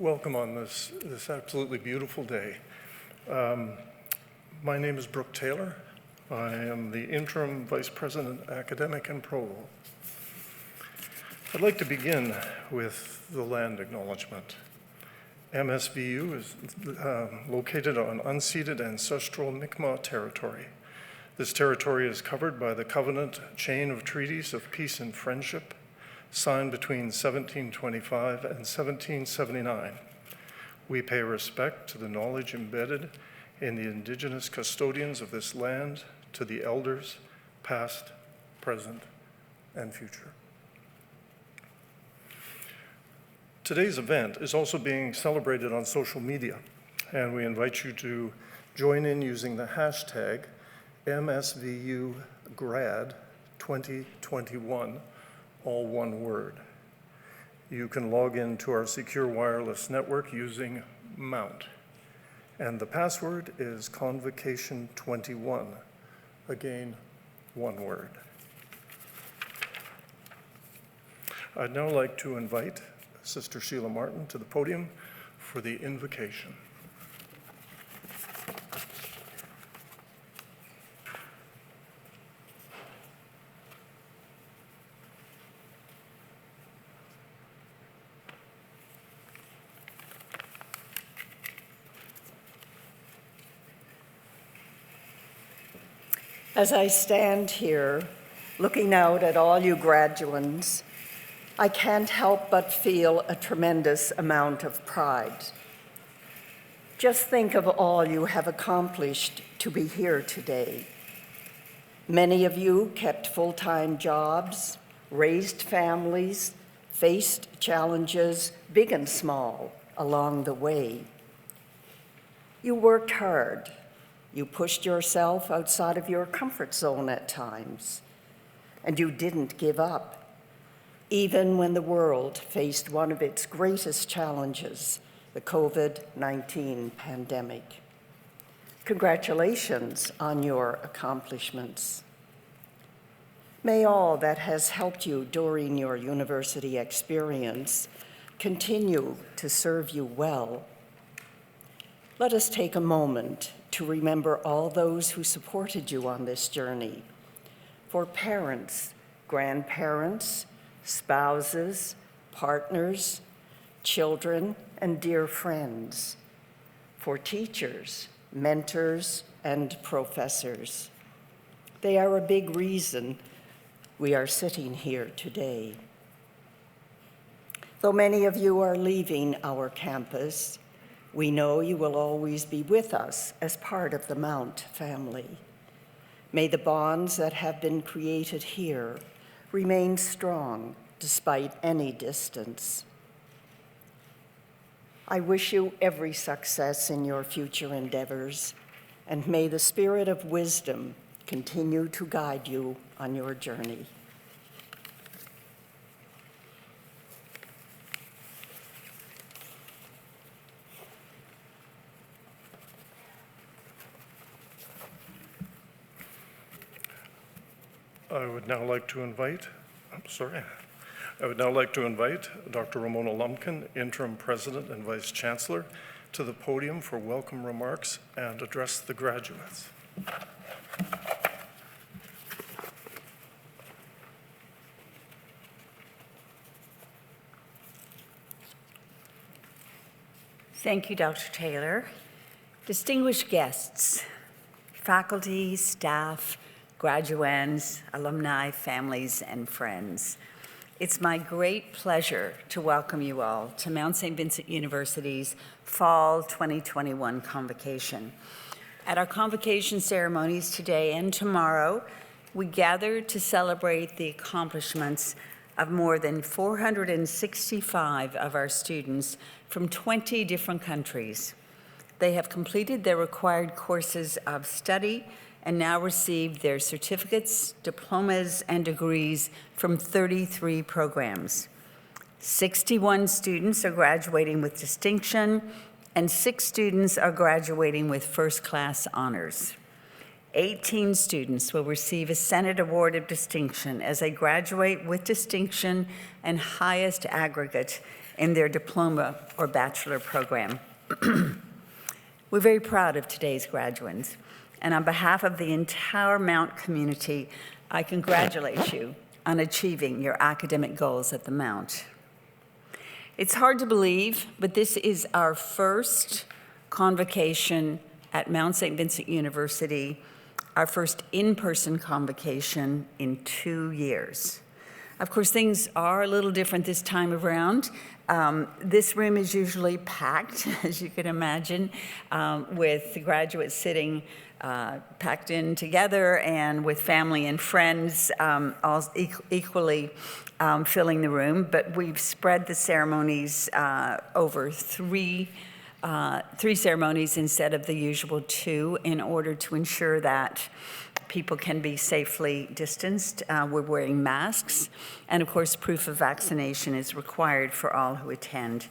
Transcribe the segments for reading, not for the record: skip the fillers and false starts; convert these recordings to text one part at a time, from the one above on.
Welcome on this absolutely beautiful day. My name is Brooke Taylor. I am the Interim Vice President, Academic and Provost. I'd like to begin with the land acknowledgement. MSVU is located on unceded ancestral Mi'kmaq territory. This territory is covered by the covenant chain of treaties of peace and friendship signed between 1725 and 1779. We pay respect to the knowledge embedded in the Indigenous custodians of this land, to the elders, past, present, and future. Today's event is also being celebrated on social media, and we invite you to join in using the hashtag MSVUgrad2021, all one word. You can log into our secure wireless network using Mount, and the password is Convocation21, again, one word. I'd now like to invite Sister Sheila Martin to the podium for the invocation. As I stand here, looking out at all you graduands, I can't help but feel a tremendous amount of pride. Just think of all you have accomplished to be here today. Many of you kept full-time jobs, raised families, faced challenges, big and small, along the way. You worked hard. You pushed yourself outside of your comfort zone at times, and you didn't give up, even when the world faced one of its greatest challenges, the COVID-19 pandemic. Congratulations on your accomplishments. May all that has helped you during your university experience continue to serve you well. Let us take a moment to remember all those who supported you on this journey. For parents, grandparents, spouses, partners, children, and dear friends. For teachers, mentors, and professors. They are a big reason we are sitting here today. Though many of you are leaving our campus, we know you will always be with us as part of the Mount family. May the bonds that have been created here remain strong despite any distance. I wish you every success in your future endeavors, and may the spirit of wisdom continue to guide you on your journey. I would now like to invite Dr. Ramona Lumpkin, Interim President and Vice Chancellor, to the podium for welcome remarks and address the graduates. Thank you, Dr. Taylor. Distinguished guests, faculty, staff, graduands, alumni, families, and friends. It's my great pleasure to welcome you all to Mount St. Vincent University's Fall 2021 Convocation. At our convocation ceremonies today and tomorrow, we gather to celebrate the accomplishments of more than 465 of our students from 20 different countries. They have completed their required courses of study and now received their certificates, diplomas, and degrees from 33 programs. 61 students are graduating with distinction, and 6 students are graduating with first-class honors. 18 students will receive a Senate Award of Distinction as they graduate with distinction and highest aggregate in their diploma or bachelor program. We're very proud of today's graduates, and on behalf of the entire Mount community, I congratulate you on achieving your academic goals at the Mount. It's hard to believe, but this is our first convocation at Mount St. Vincent University, our first in-person convocation in 2 years. Of course, things are a little different this time around. This room is usually packed, as you can imagine, with the graduates sitting packed in together and with family and friends all equally filling the room. But we've spread the ceremonies over three ceremonies instead of the usual 2 in order to ensure that people can be safely distanced. We're wearing masks, and of course, proof of vaccination is required for all who attend.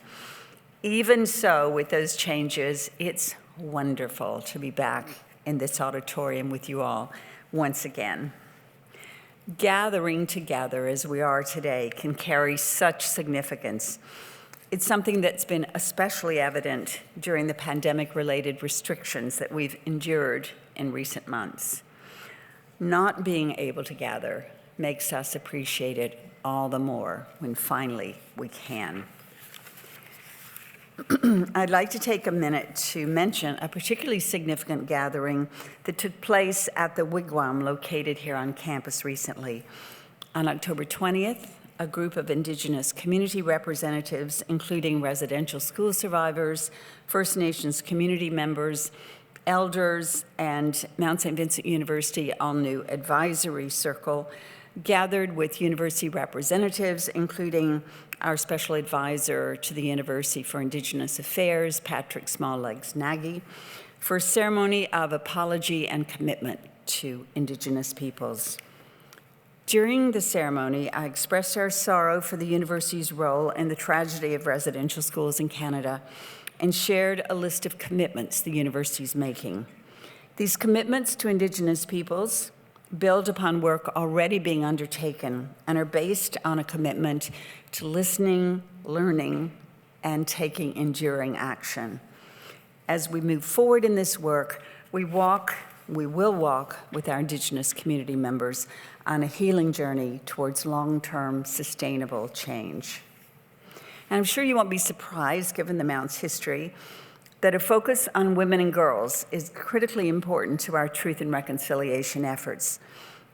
Even so, with those changes, it's wonderful to be back in this auditorium with you all once again. Gathering together as we are today can carry such significance. It's something that's been especially evident during the pandemic-related restrictions that we've endured in recent months. Not being able to gather makes us appreciate it all the more when finally we can. I'd like to take a minute to mention a particularly significant gathering that took place at the Wigwam located here on campus recently. On October 20th, a group of Indigenous community representatives, including residential school survivors, First Nations community members, elders, and Mount St. Vincent University All-New Advisory Circle, gathered with university representatives, including our special advisor to the University for Indigenous Affairs, Patrick Smalllegs Nagy, for a ceremony of apology and commitment to Indigenous peoples. During the ceremony, I expressed our sorrow for the university's role in the tragedy of residential schools in Canada and shared a list of commitments the university is making. These commitments to Indigenous peoples build upon work already being undertaken and are based on a commitment to listening, learning, and taking enduring action. As we move forward in this work, we will walk with our Indigenous community members on a healing journey towards long-term sustainable change. And I'm sure you won't be surprised, given the Mount's history, that a focus on women and girls is critically important to our truth and reconciliation efforts.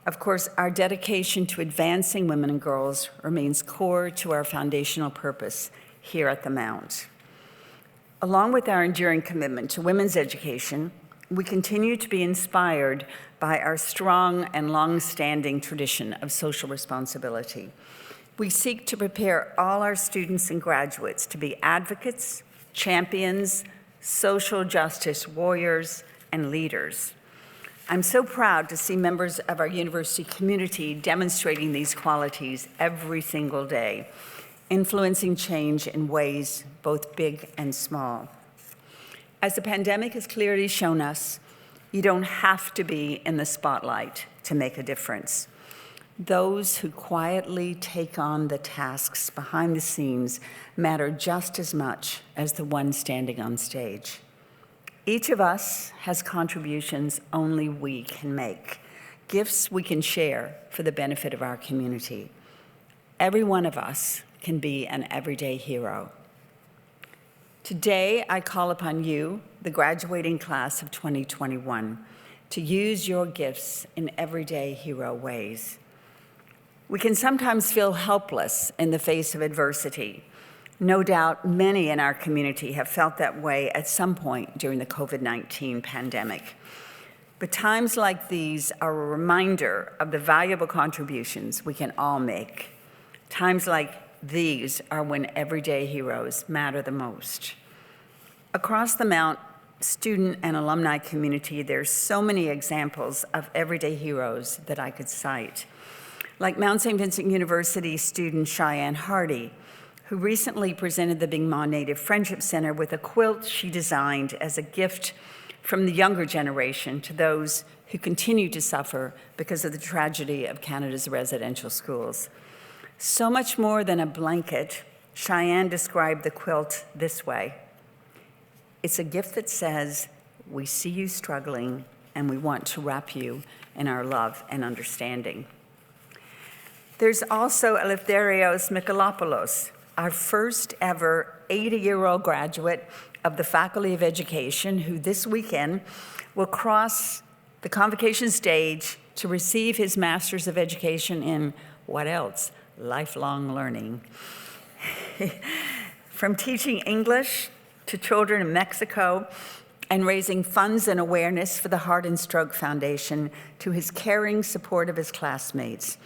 Of course, our dedication to advancing women and girls remains core to our foundational purpose here at the Mount. Along with our enduring commitment to women's education, we continue to be inspired by our strong and long-standing tradition of social responsibility. We seek to prepare all our students and graduates to be advocates, champions, social justice warriors, and leaders. I'm so proud to see members of our university community demonstrating these qualities every single day, influencing change in ways both big and small. As the pandemic has clearly shown us, you don't have to be in the spotlight to make a difference. Those who quietly take on the tasks behind the scenes matter just as much as the one standing on stage. Each of us has contributions only we can make, gifts we can share for the benefit of our community. Every one of us can be an everyday hero. Today, I call upon you, the graduating class of 2021, to use your gifts in everyday hero ways. We can sometimes feel helpless in the face of adversity. No doubt many in our community have felt that way at some point during the COVID-19 pandemic. But times like these are a reminder of the valuable contributions we can all make. Times like these are when everyday heroes matter the most. Across the Mount student and alumni community, there's so many examples of everyday heroes that I could cite. Like Mount St. Vincent University student Cheyenne Hardy, who recently presented the Mi'kmaq Native Friendship Center with a quilt she designed as a gift from the younger generation to those who continue to suffer because of the tragedy of Canada's residential schools. So much more than a blanket, Cheyenne described the quilt this way. It's a gift that says, we see you struggling and we want to wrap you in our love and understanding. There's also Eleftherios Mikalopoulos, our first ever 80-year-old graduate of the Faculty of Education, who this weekend will cross the Convocation stage to receive his Master's of Education in, what else? Lifelong learning. From teaching English to children in Mexico and raising funds and awareness for the Heart and Stroke Foundation to his caring support of his classmates,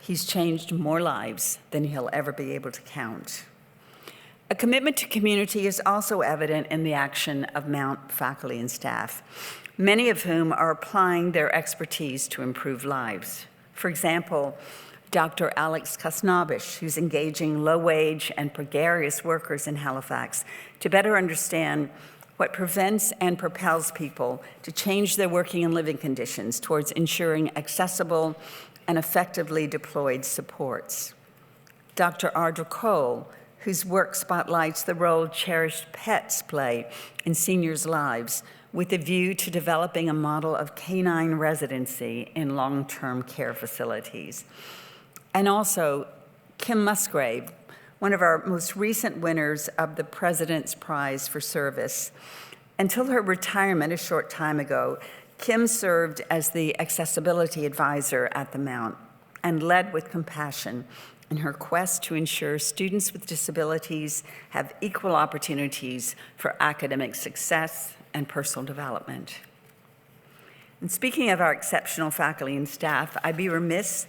he's changed more lives than he'll ever be able to count. A commitment to community is also evident in the action of Mount faculty and staff, many of whom are applying their expertise to improve lives. For example, Dr. Alex Kasnabish, who's engaging low-wage and precarious workers in Halifax to better understand what prevents and propels people to change their working and living conditions towards ensuring accessible and effectively deployed supports. Dr. Ardra Cole, whose work spotlights the role cherished pets play in seniors' lives with a view to developing a model of canine residency in long-term care facilities. And also Kim Musgrave, one of our most recent winners of the President's Prize for Service. Until her retirement a short time ago, Kim served as the accessibility advisor at the Mount and led with compassion in her quest to ensure students with disabilities have equal opportunities for academic success and personal development. And speaking of our exceptional faculty and staff, I'd be remiss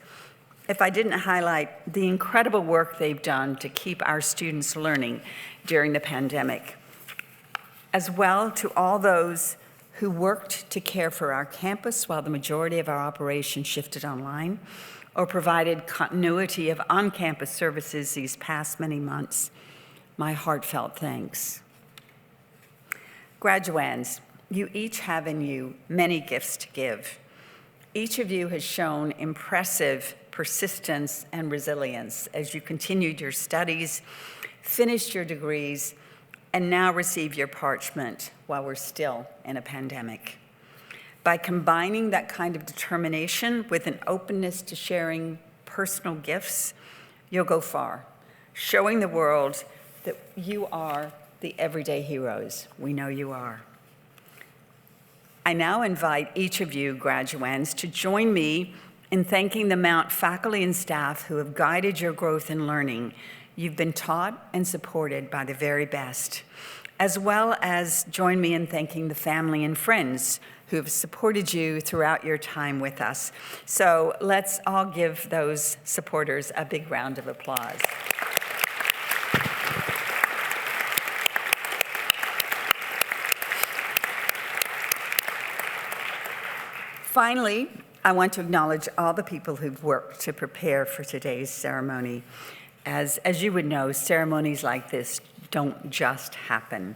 if I didn't highlight the incredible work they've done to keep our students learning during the pandemic, as well to all those who worked to care for our campus while the majority of our operations shifted online, or provided continuity of on-campus services these past many months. My heartfelt thanks. Graduands, you each have in you many gifts to give. Each of you has shown impressive persistence and resilience as you continued your studies, finished your degrees, and now receive your parchment while we're still in a pandemic. By combining that kind of determination with an openness to sharing personal gifts, you'll go far, showing the world that you are the everyday heroes we know you are. I now invite each of you graduands to join me in thanking the Mount faculty and staff who have guided your growth and learning. You've been taught and supported by the very best, as well as join me in thanking the family and friends who have supported you throughout your time with us. So let's all give those supporters a big round of applause. Finally, I want to acknowledge all the people who've worked to prepare for today's ceremony. As you would know, ceremonies like this don't just happen.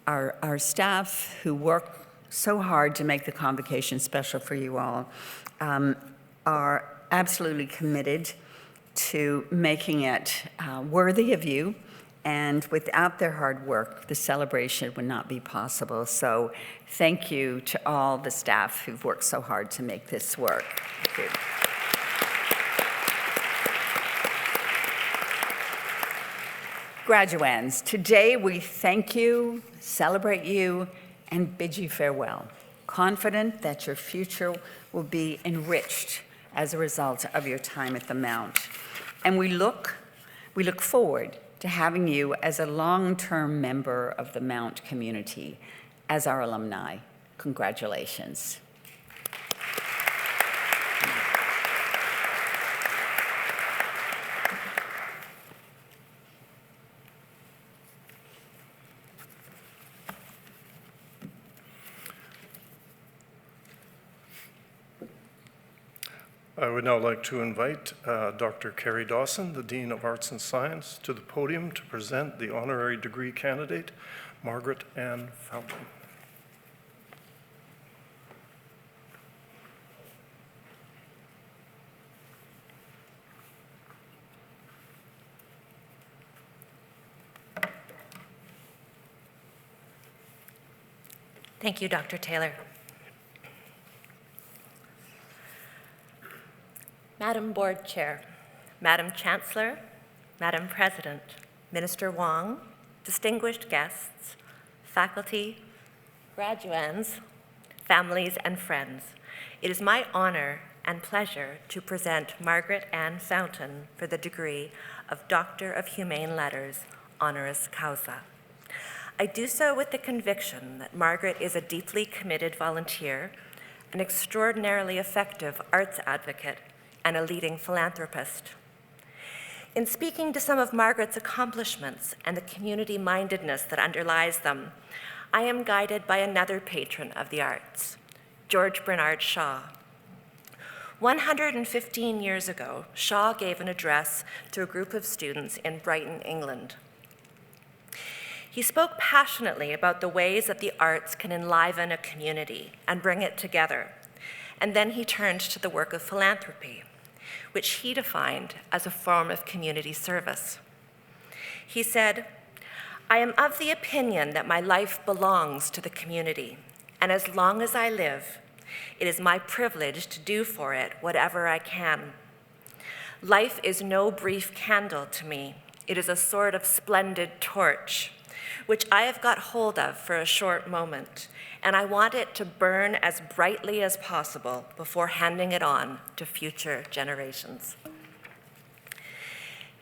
Our staff who work so hard to make the convocation special for you all are absolutely committed to making it worthy of you. And without their hard work, the celebration would not be possible. So thank you to all the staff who've worked so hard to make this work. Thank you. Graduands, today we thank you, celebrate you, and bid you farewell, confident that your future will be enriched as a result of your time at the Mount. And we look forward to having you as a long-term member of the Mount community, as our alumni. Congratulations. I would now like to invite Dr. Carrie Dawson, the Dean of Arts and Science, to the podium to present the honorary degree candidate, Margaret Ann Fountain. Thank you, Dr. Taylor. Madam Board Chair, Madam Chancellor, Madam President, Minister Wong, distinguished guests, faculty, graduands, families, and friends, it is my honor and pleasure to present Margaret Ann Fountain for the degree of Doctor of Humane Letters, honoris causa. I do so with the conviction that Margaret is a deeply committed volunteer, an extraordinarily effective arts advocate, and a leading philanthropist. In speaking to some of Margaret's accomplishments and the community-mindedness that underlies them, I am guided by another patron of the arts, George Bernard Shaw. 115 years ago, Shaw gave an address to a group of students in Brighton, England. He spoke passionately about the ways that the arts can enliven a community and bring it together, and then he turned to the work of philanthropy, which he defined as a form of community service. He said, "I am of the opinion that my life belongs to the community, and as long as I live, it is my privilege to do for it whatever I can. Life is no brief candle to me. It is a sort of splendid torch, which I have got hold of for a short moment, and I want it to burn as brightly as possible before handing it on to future generations."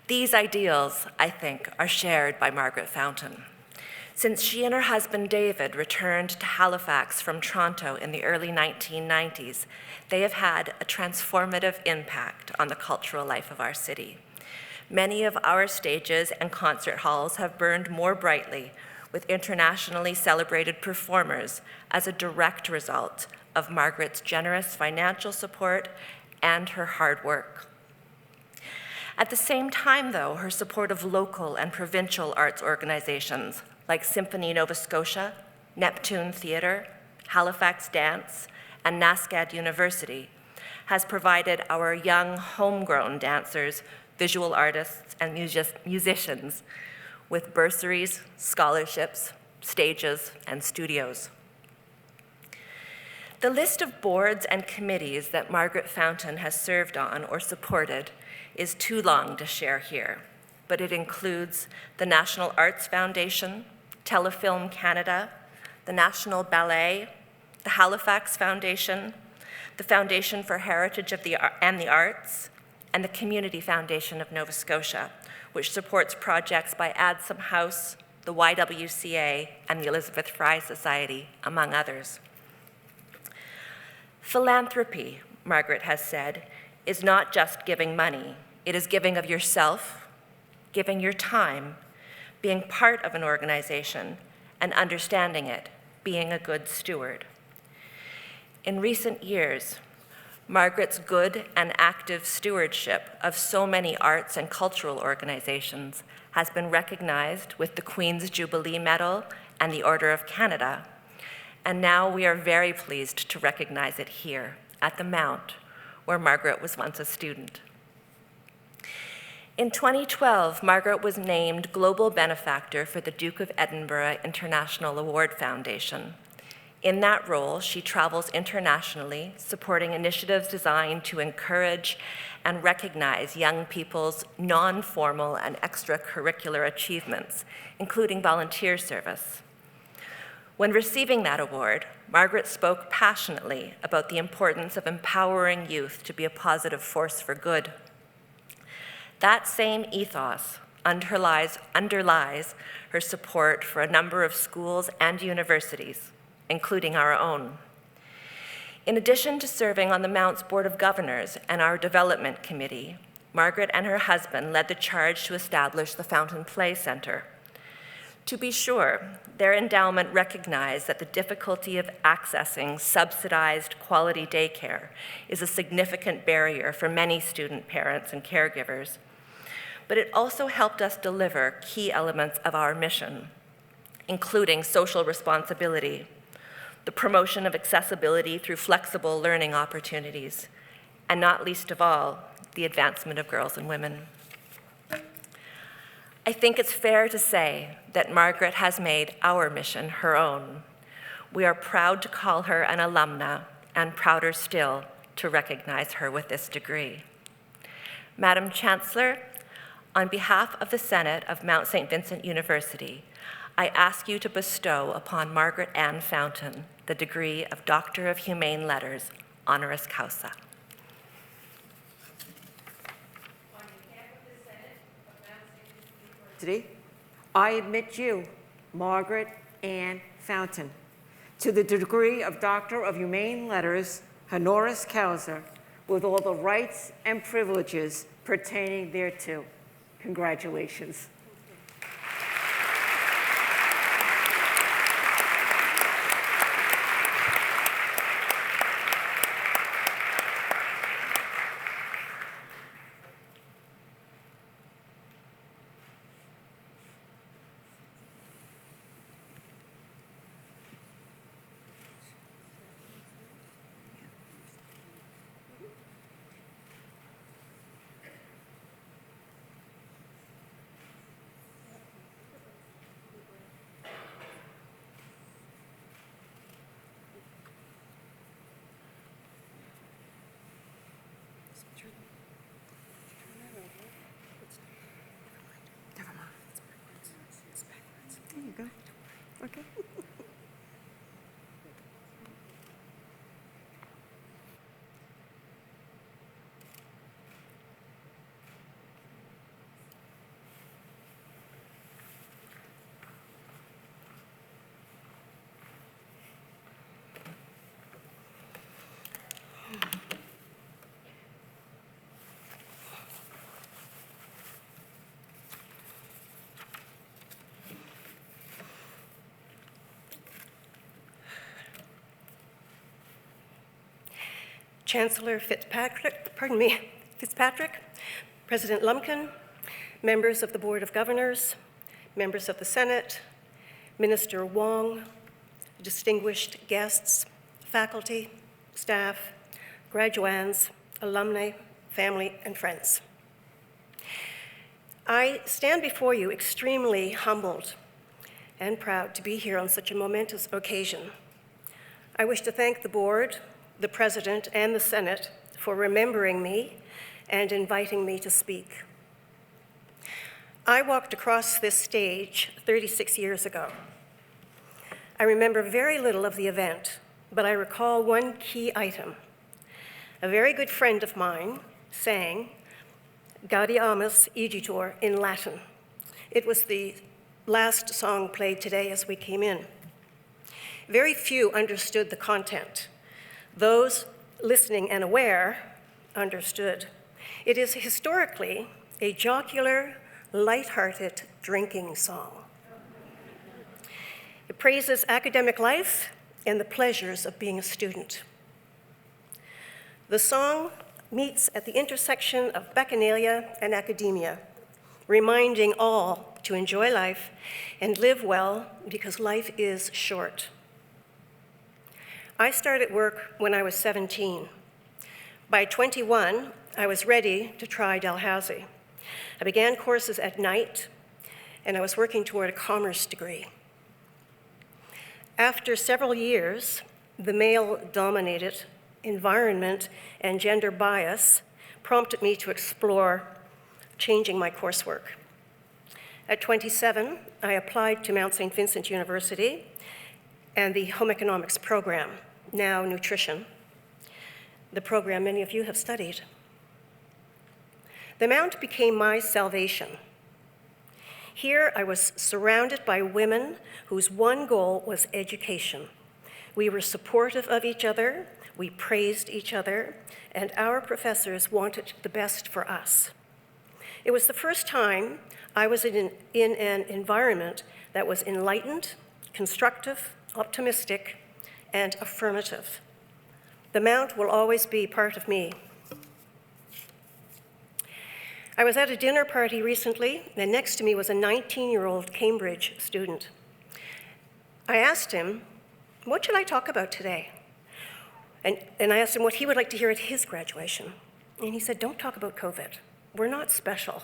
These ideals, I think, are shared by Margaret Fountain. Since she and her husband David returned to Halifax from Toronto in the early 1990s, they have had a transformative impact on the cultural life of our city. Many of our stages and concert halls have burned more brightly with internationally celebrated performers as a direct result of Margaret's generous financial support and her hard work. At the same time, though, her support of local and provincial arts organizations like Symphony Nova Scotia, Neptune Theatre, Halifax Dance, and NASCAD University has provided our young homegrown dancers, visual artists, and musicians with bursaries, scholarships, stages, and studios. The list of boards and committees that Margaret Fountain has served on or supported is too long to share here, but it includes the National Arts Foundation, Telefilm Canada, the National Ballet, the Halifax Foundation, the Foundation for Heritage and the Arts, and the Community Foundation of Nova Scotia, which supports projects by Adsum House, the YWCA, and the Elizabeth Fry Society, among others. Philanthropy, Margaret has said, is not just giving money. It is giving of yourself, giving your time, being part of an organization, and understanding it, being a good steward. In recent years, Margaret's good and active stewardship of so many arts and cultural organizations has been recognized with the Queen's Jubilee Medal and the Order of Canada, and now we are very pleased to recognize it here at the Mount, where Margaret was once a student. In 2012, Margaret was named Global Benefactor for the Duke of Edinburgh International Award Foundation. In that role, she travels internationally, supporting initiatives designed to encourage and recognize young people's non-formal and extracurricular achievements, including volunteer service. When receiving that award, Margaret spoke passionately about the importance of empowering youth to be a positive force for good. That same ethos underlies her support for a number of schools and universities, including our own. In addition to serving on the Mount's Board of Governors and our Development Committee, Margaret and her husband led the charge to establish the Fountain Play Center. To be sure, their endowment recognized that the difficulty of accessing subsidized quality daycare is a significant barrier for many student parents and caregivers, but it also helped us deliver key elements of our mission, including social responsibility, the promotion of accessibility through flexible learning opportunities, and not least of all, the advancement of girls and women. I think it's fair to say that Margaret has made our mission her own. We are proud to call her an alumna, and prouder still to recognize her with this degree. Madam Chancellor, on behalf of the Senate of Mount St. Vincent University, I ask you to bestow upon Margaret Ann Fountain the degree of Doctor of Humane Letters, honoris causa. I admit you, Margaret Ann Fountain, to the degree of Doctor of Humane Letters, honoris causa, with all the rights and privileges pertaining thereto. Congratulations. There you go. Okay. Chancellor Fitzpatrick, President Lumpkin, members of the Board of Governors, members of the Senate, Minister Wong, distinguished guests, faculty, staff, graduands, alumni, family, and friends. I stand before you extremely humbled and proud to be here on such a momentous occasion. I wish to thank the board, the President, and the Senate for remembering me and inviting me to speak. I walked across this stage 36 years ago. I remember very little of the event, but I recall one key item. A very good friend of mine sang Gaudeamus Igitur in Latin. It was the last song played today as we came in. Very few understood the content. Those listening and aware understood. It is historically a jocular, light-hearted drinking song. It praises academic life and the pleasures of being a student. The song meets at the intersection of bacchanalia and academia, reminding all to enjoy life and live well because life is short. I started work when I was 17. By 21, I was ready to try Dalhousie. I began courses at night, and I was working toward a commerce degree. After several years, the male-dominated environment and gender bias prompted me to explore changing my coursework. At 27, I applied to Mount St. Vincent University and the Home Economics program, now nutrition, the program many of you have studied. The Mount became my salvation. Here I was surrounded by women whose one goal was education. We were supportive of each other, we praised each other, and our professors wanted the best for us. It was the first time I was in an environment that was enlightened, constructive, optimistic, and affirmative. The Mount will always be part of me. I was at a dinner party recently, and next to me was a 19-year-old Cambridge student. I asked him, what should I talk about today? And I asked him what he would like to hear at his graduation. And he said, don't talk about COVID. We're not special.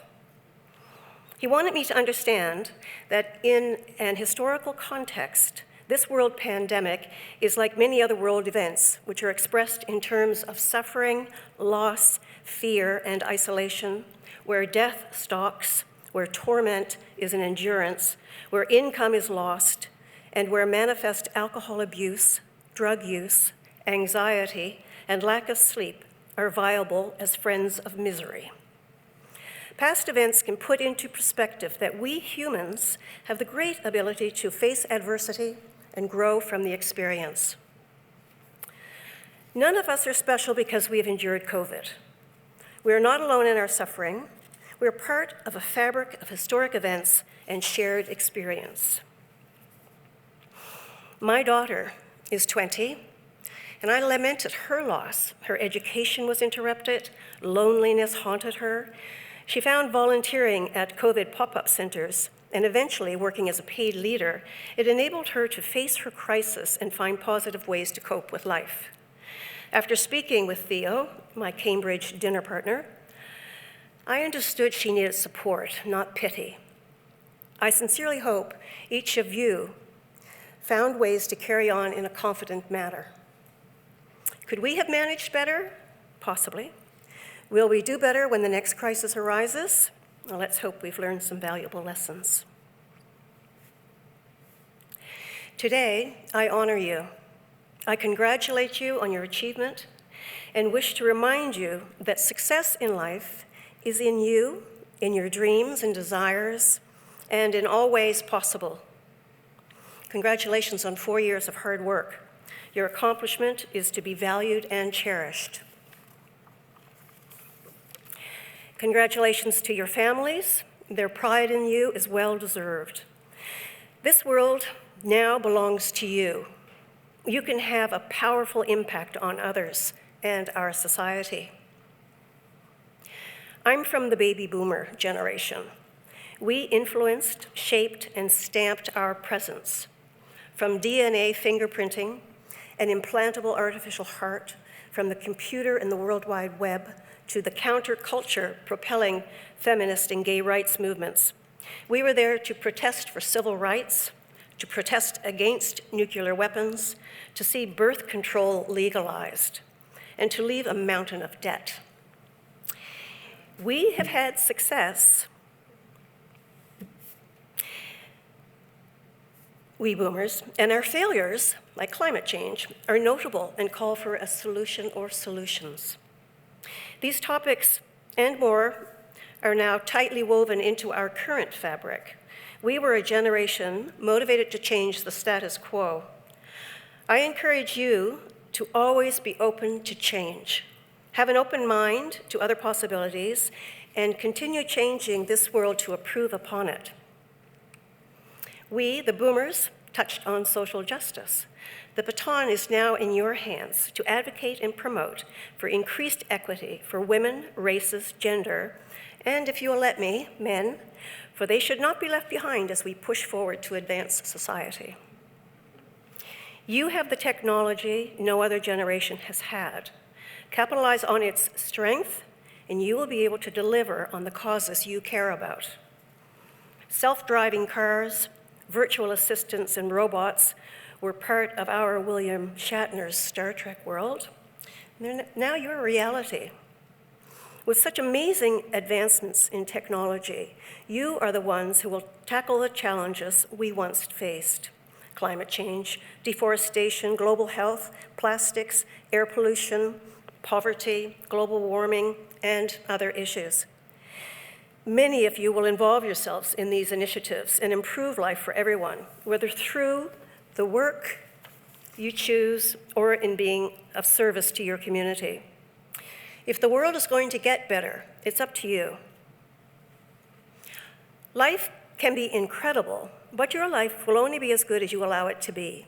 He wanted me to understand that in an historical context, this world pandemic is like many other world events, which are expressed in terms of suffering, loss, fear, and isolation, where death stalks, where torment is an endurance, where income is lost, and where manifest alcohol abuse, drug use, anxiety, and lack of sleep are viable as friends of misery. Past events can put into perspective that we humans have the great ability to face adversity and grow from the experience. None of us are special because we have endured COVID. We are not alone in our suffering. We are part of a fabric of historic events and shared experience. My daughter is 20, and I lamented her loss. Her education was interrupted, loneliness haunted her. She found volunteering at COVID pop-up centers and eventually working as a paid leader. It enabled her to face her crisis and find positive ways to cope with life. After speaking with Theo, my Cambridge dinner partner, I understood she needed support, not pity. I sincerely hope each of you found ways to carry on in a confident manner. Could we have managed better? Possibly. Will we do better when the next crisis arises? Well, let's hope we've learned some valuable lessons. Today, I honor you. I congratulate you on your achievement and wish to remind you that success in life is in you, in your dreams and desires, and in all ways possible. Congratulations on 4 years of hard work. Your accomplishment is to be valued and cherished. Congratulations to your families. Their pride in you is well deserved. This world now belongs to you. You can have a powerful impact on others and our society. I'm from the baby boomer generation. We influenced, shaped, and stamped our presence. From DNA fingerprinting, an implantable artificial heart, from the computer and the World Wide Web, to the counterculture propelling feminist and gay rights movements. We were there to protest for civil rights, to protest against nuclear weapons, to see birth control legalized, and to leave a mountain of debt. We have had success, we boomers, and our failures, like climate change, are notable and call for a solution or solutions. These topics and more are now tightly woven into our current fabric. We were a generation motivated to change the status quo. I encourage you to always be open to change. Have an open mind to other possibilities and continue changing this world to improve upon it. We, the boomers, touched on social justice. The baton is now in your hands to advocate and promote for increased equity for women, races, gender, and if you will let me, men, for they should not be left behind as we push forward to advance society. You have the technology no other generation has had. Capitalize on its strength, and you will be able to deliver on the causes you care about. Self-driving cars, virtual assistants, and robots were part of our William Shatner's Star Trek world. Now you're a reality. With such amazing advancements in technology, you are the ones who will tackle the challenges we once faced: climate change, deforestation, global health, plastics, air pollution, poverty, global warming, and other issues. Many of you will involve yourselves in these initiatives and improve life for everyone, whether through the work you choose or in being of service to your community. If the world is going to get better, it's up to you. Life can be incredible, but your life will only be as good as you allow it to be.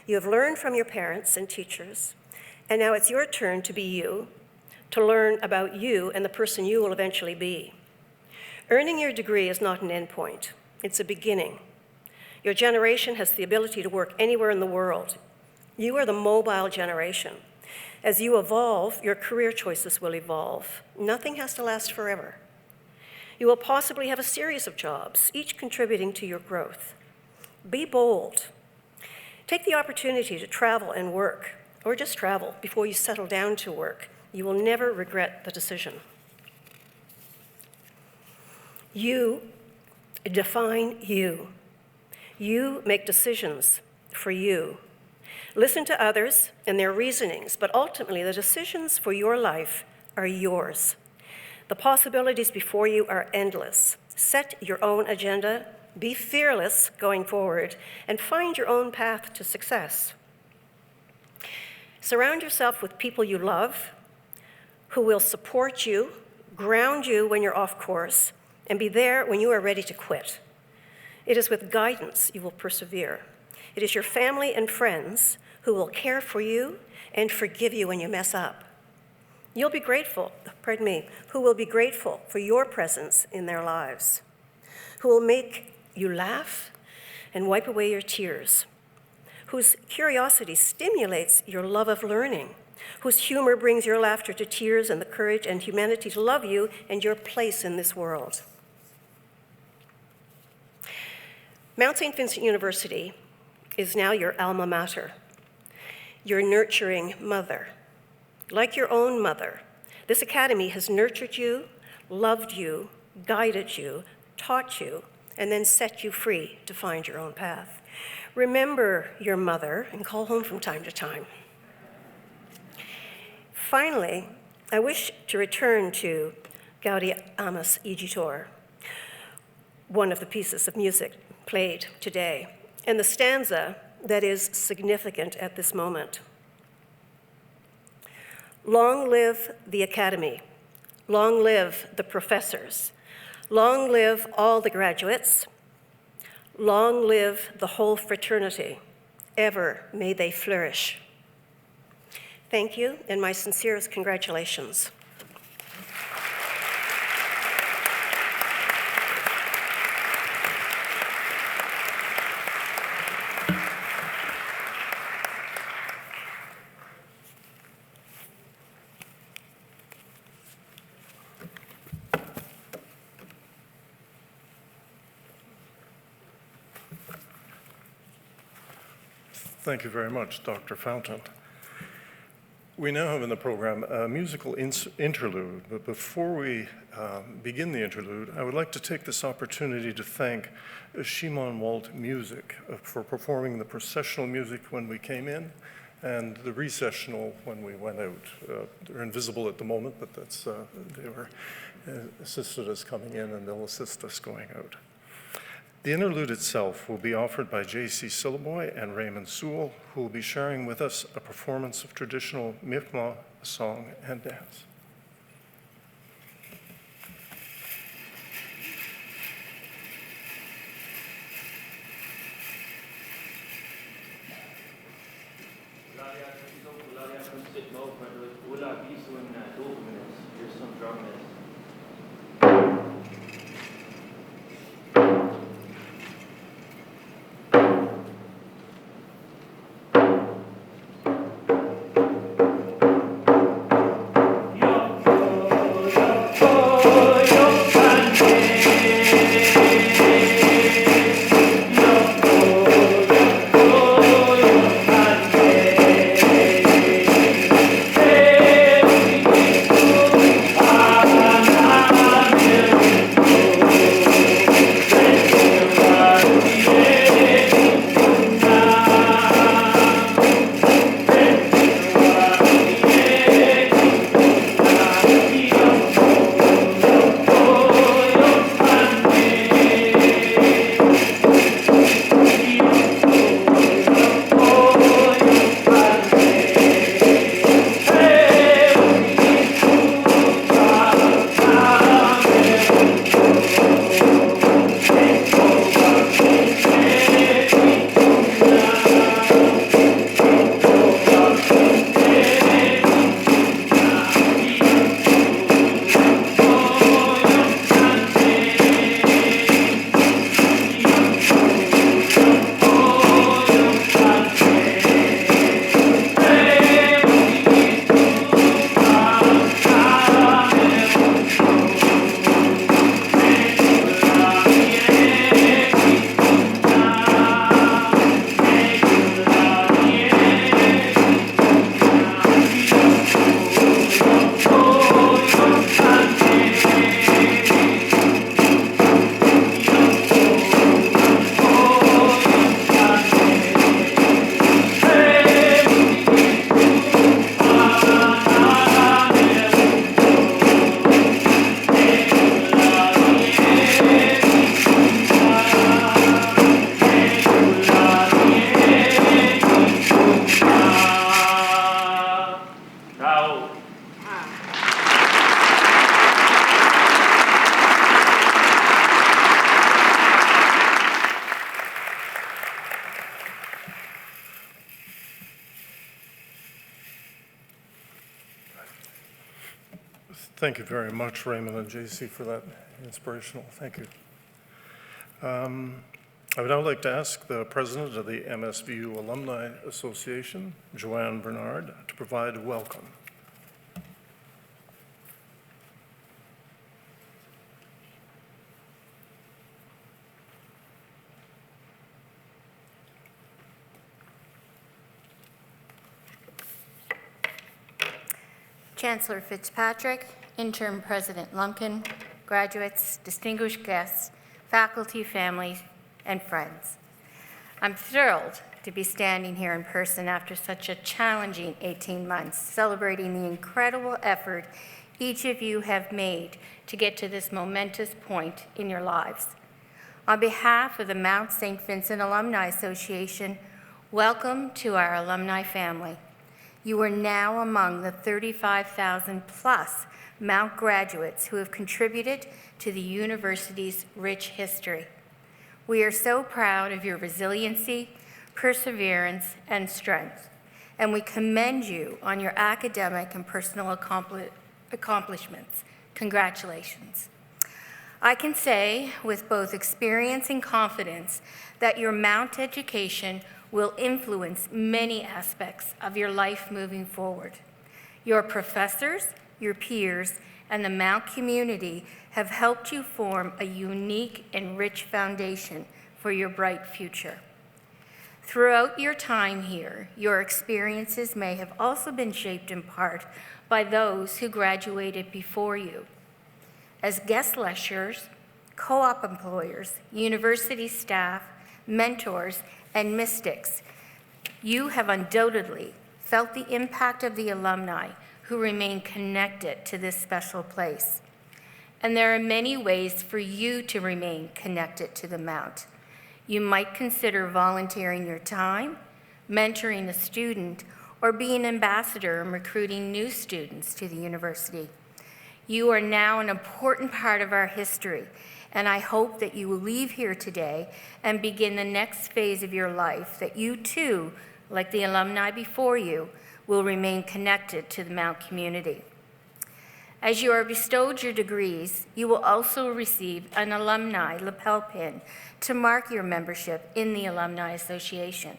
You have learned from your parents and teachers, and now it's your turn to be you, to learn about you and the person you will eventually be. Earning your degree is not an endpoint, it's a beginning. Your generation has the ability to work anywhere in the world. You are the mobile generation. As you evolve, your career choices will evolve. Nothing has to last forever. You will possibly have a series of jobs, each contributing to your growth. Be bold. Take the opportunity to travel and work, or just travel before you settle down to work. You will never regret the decision. You define you. You make decisions for you. Listen to others and their reasonings, but ultimately the decisions for your life are yours. The possibilities before you are endless. Set your own agenda, be fearless going forward, and find your own path to success. Surround yourself with people you love, who will support you, ground you when you're off course, and be there when you are ready to quit. It is with guidance you will persevere. It is your family and friends who will care for you and forgive you when you mess up. Who will be grateful for your presence in their lives, who will make you laugh and wipe away your tears, whose curiosity stimulates your love of learning, whose humor brings your laughter to tears and the courage and humanity to love you and your place in this world. Mount St. Vincent University is now your alma mater, your nurturing mother. Like your own mother, this academy has nurtured you, loved you, guided you, taught you, and then set you free to find your own path. Remember your mother and call home from time to time. Finally, I wish to return to Gaudeamus Igitur, one of the pieces of music played today, and the stanza that is significant at this moment. Long live the Academy. Long live the professors. Long live all the graduates. Long live the whole fraternity. Ever may they flourish. Thank you, and my sincerest congratulations. Thank you very much, Dr. Fountain. We now have in the program a musical interlude, but before we begin the interlude, I would like to take this opportunity to thank Shimon Walt Music for performing the processional music when we came in and the recessional when we went out. They're invisible at the moment, but they were assisted us coming in and they'll assist us going out. The interlude itself will be offered by J.C. Sillaboy and Raymond Sewell, who will be sharing with us a performance of traditional Mi'kmaq song and dance. Thank you very much, Raymond and JC, for that inspirational. Thank you. I would now like to ask the president of the MSVU Alumni Association, Joanne Bernard, to provide a welcome. Chancellor Fitzpatrick, Interim President Lumpkin, graduates, distinguished guests, faculty, families, and friends. I'm thrilled to be standing here in person after such a challenging 18 months, celebrating the incredible effort each of you have made to get to this momentous point in your lives. On behalf of the Mount St. Vincent Alumni Association, welcome to our alumni family. You are now among the 35,000 plus Mount graduates who have contributed to the university's rich history. We are so proud of your resiliency, perseverance, and strength, and we commend you on your academic and personal accomplishments. Congratulations. I can say with both experience and confidence that your Mount education will influence many aspects of your life moving forward. Your professors, your peers, and the Mount community have helped you form a unique and rich foundation for your bright future. Throughout your time here, your experiences may have also been shaped in part by those who graduated before you. As guest lecturers, co-op employers, university staff, mentors, and mystics, you have undoubtedly felt the impact of the alumni who remain connected to this special place. And there are many ways for you to remain connected to the Mount. You might consider volunteering your time, mentoring a student, or being an ambassador and recruiting new students to the university. You are now an important part of our history, and I hope that you will leave here today and begin the next phase of your life, that you too, like the alumni before you, will remain connected to the Mount community. As you are bestowed your degrees, you will also receive an alumni lapel pin to mark your membership in the Alumni Association.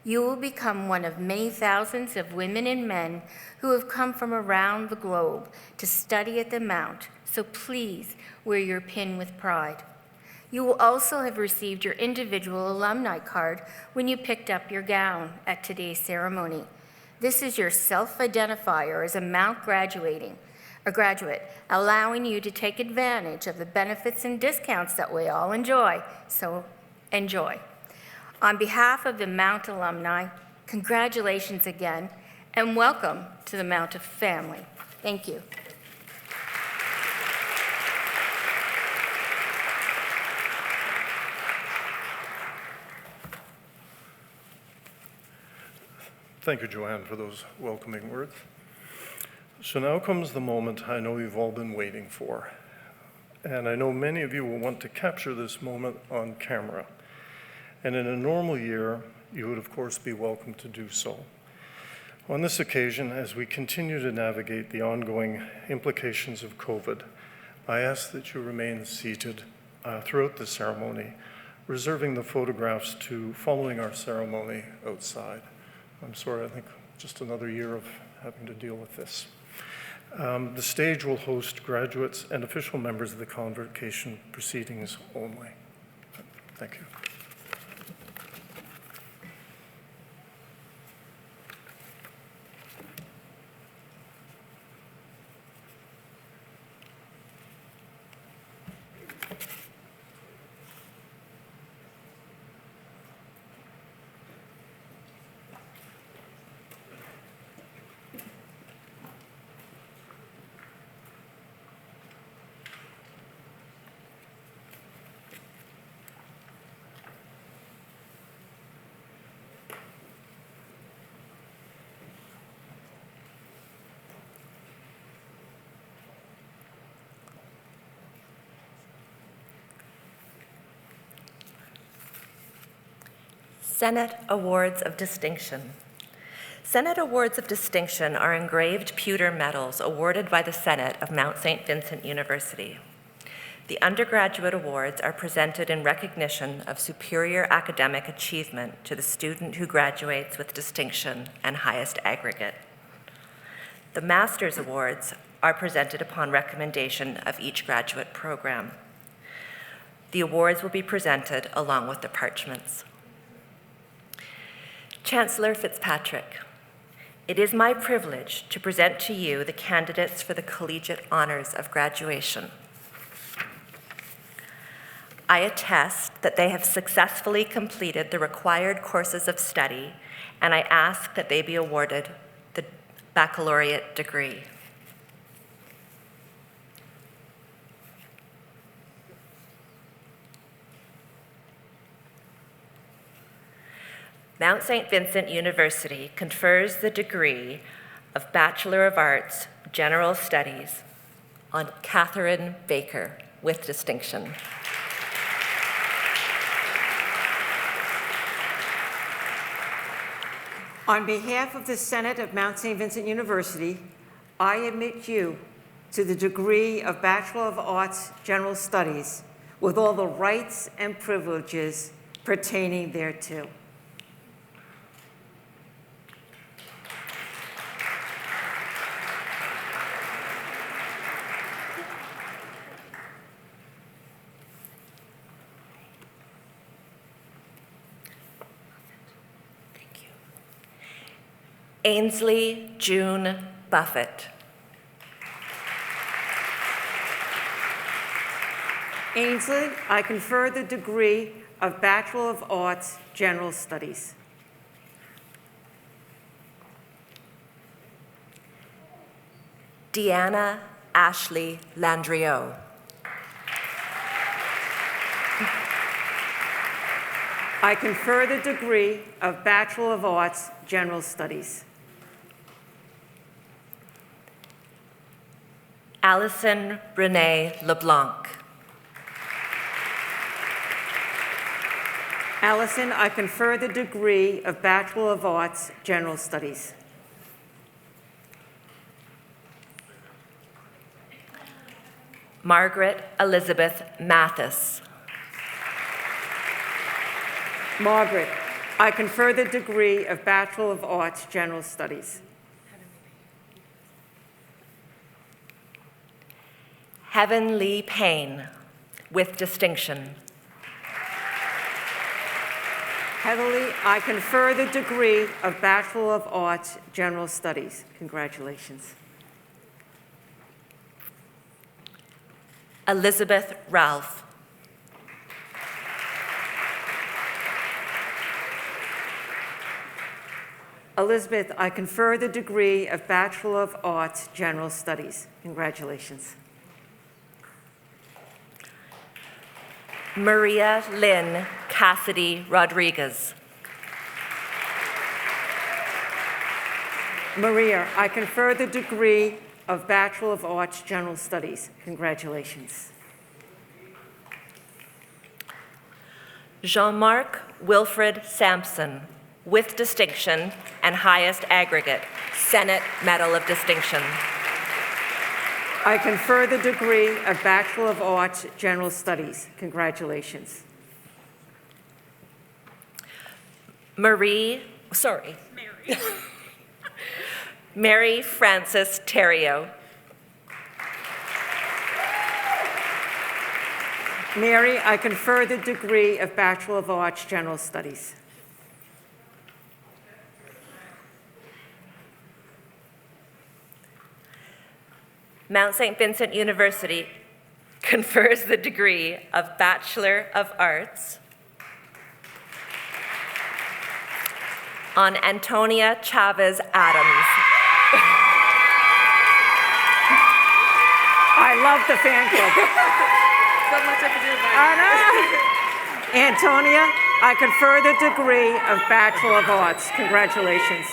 You will become one of many thousands of women and men who have come from around the globe to study at the Mount, so please wear your pin with pride. You will also have received your individual alumni card when you picked up your gown at today's ceremony. This is your self-identifier as a Mount graduate, allowing you to take advantage of the benefits and discounts that we all enjoy, so enjoy. On behalf of the Mount alumni, congratulations again, and welcome to the Mount family. Thank you. Thank you, Joanne, for those welcoming words. So now comes the moment I know you've all been waiting for. And I know many of you will want to capture this moment on camera. And in a normal year, you would of course be welcome to do so. On this occasion, as we continue to navigate the ongoing implications of COVID, I ask that you remain seated throughout the ceremony, reserving the photographs to following our ceremony outside. I'm sorry, I think just another year of having to deal with this. The stage will host graduates and official members of the Convocation proceedings only. Thank you. Senate Awards of Distinction. Senate Awards of Distinction are engraved pewter medals awarded by the Senate of Mount St. Vincent University. The undergraduate awards are presented in recognition of superior academic achievement to the student who graduates with distinction and highest aggregate. The master's awards are presented upon recommendation of each graduate program. The awards will be presented along with the parchments. Chancellor Fitzpatrick, it is my privilege to present to you the candidates for the collegiate honors of graduation. I attest that they have successfully completed the required courses of study, and I ask that they be awarded the baccalaureate degree. Mount St. Vincent University confers the degree of Bachelor of Arts, General Studies on Catherine Baker with distinction. On behalf of the Senate of Mount St. Vincent University, I admit you to the degree of Bachelor of Arts, General Studies, with all the rights and privileges pertaining thereto. Ainsley June Buffett. Ainsley, I confer the degree of Bachelor of Arts, General Studies. Deanna Ashley Landriot. I confer the degree of Bachelor of Arts, General Studies. Allison Renee LeBlanc. Allison, I confer the degree of Bachelor of Arts, General Studies. Margaret Elizabeth Mathis. Margaret, I confer the degree of Bachelor of Arts, General Studies. Heaven Lee Payne with distinction. Heatherly, I confer the degree of Bachelor of Arts, General Studies. Congratulations. Elizabeth Ralph. Elizabeth, I confer the degree of Bachelor of Arts, General Studies. Congratulations. Maria Lynn Cassidy Rodriguez. Maria, I confer the degree of Bachelor of Arts, General Studies. Congratulations. Jean-Marc Wilfred Sampson with distinction and highest aggregate, Senate Medal of Distinction. I confer the degree of Bachelor of Arts, General Studies. Congratulations. Mary Frances Terrio. Mary, I confer the degree of Bachelor of Arts, General Studies. Mount St. Vincent University confers the degree of Bachelor of Arts on Antonia Chavez Adams. I love the fan club. So much I could do Antonia, I confer the degree of Bachelor of Arts. Congratulations.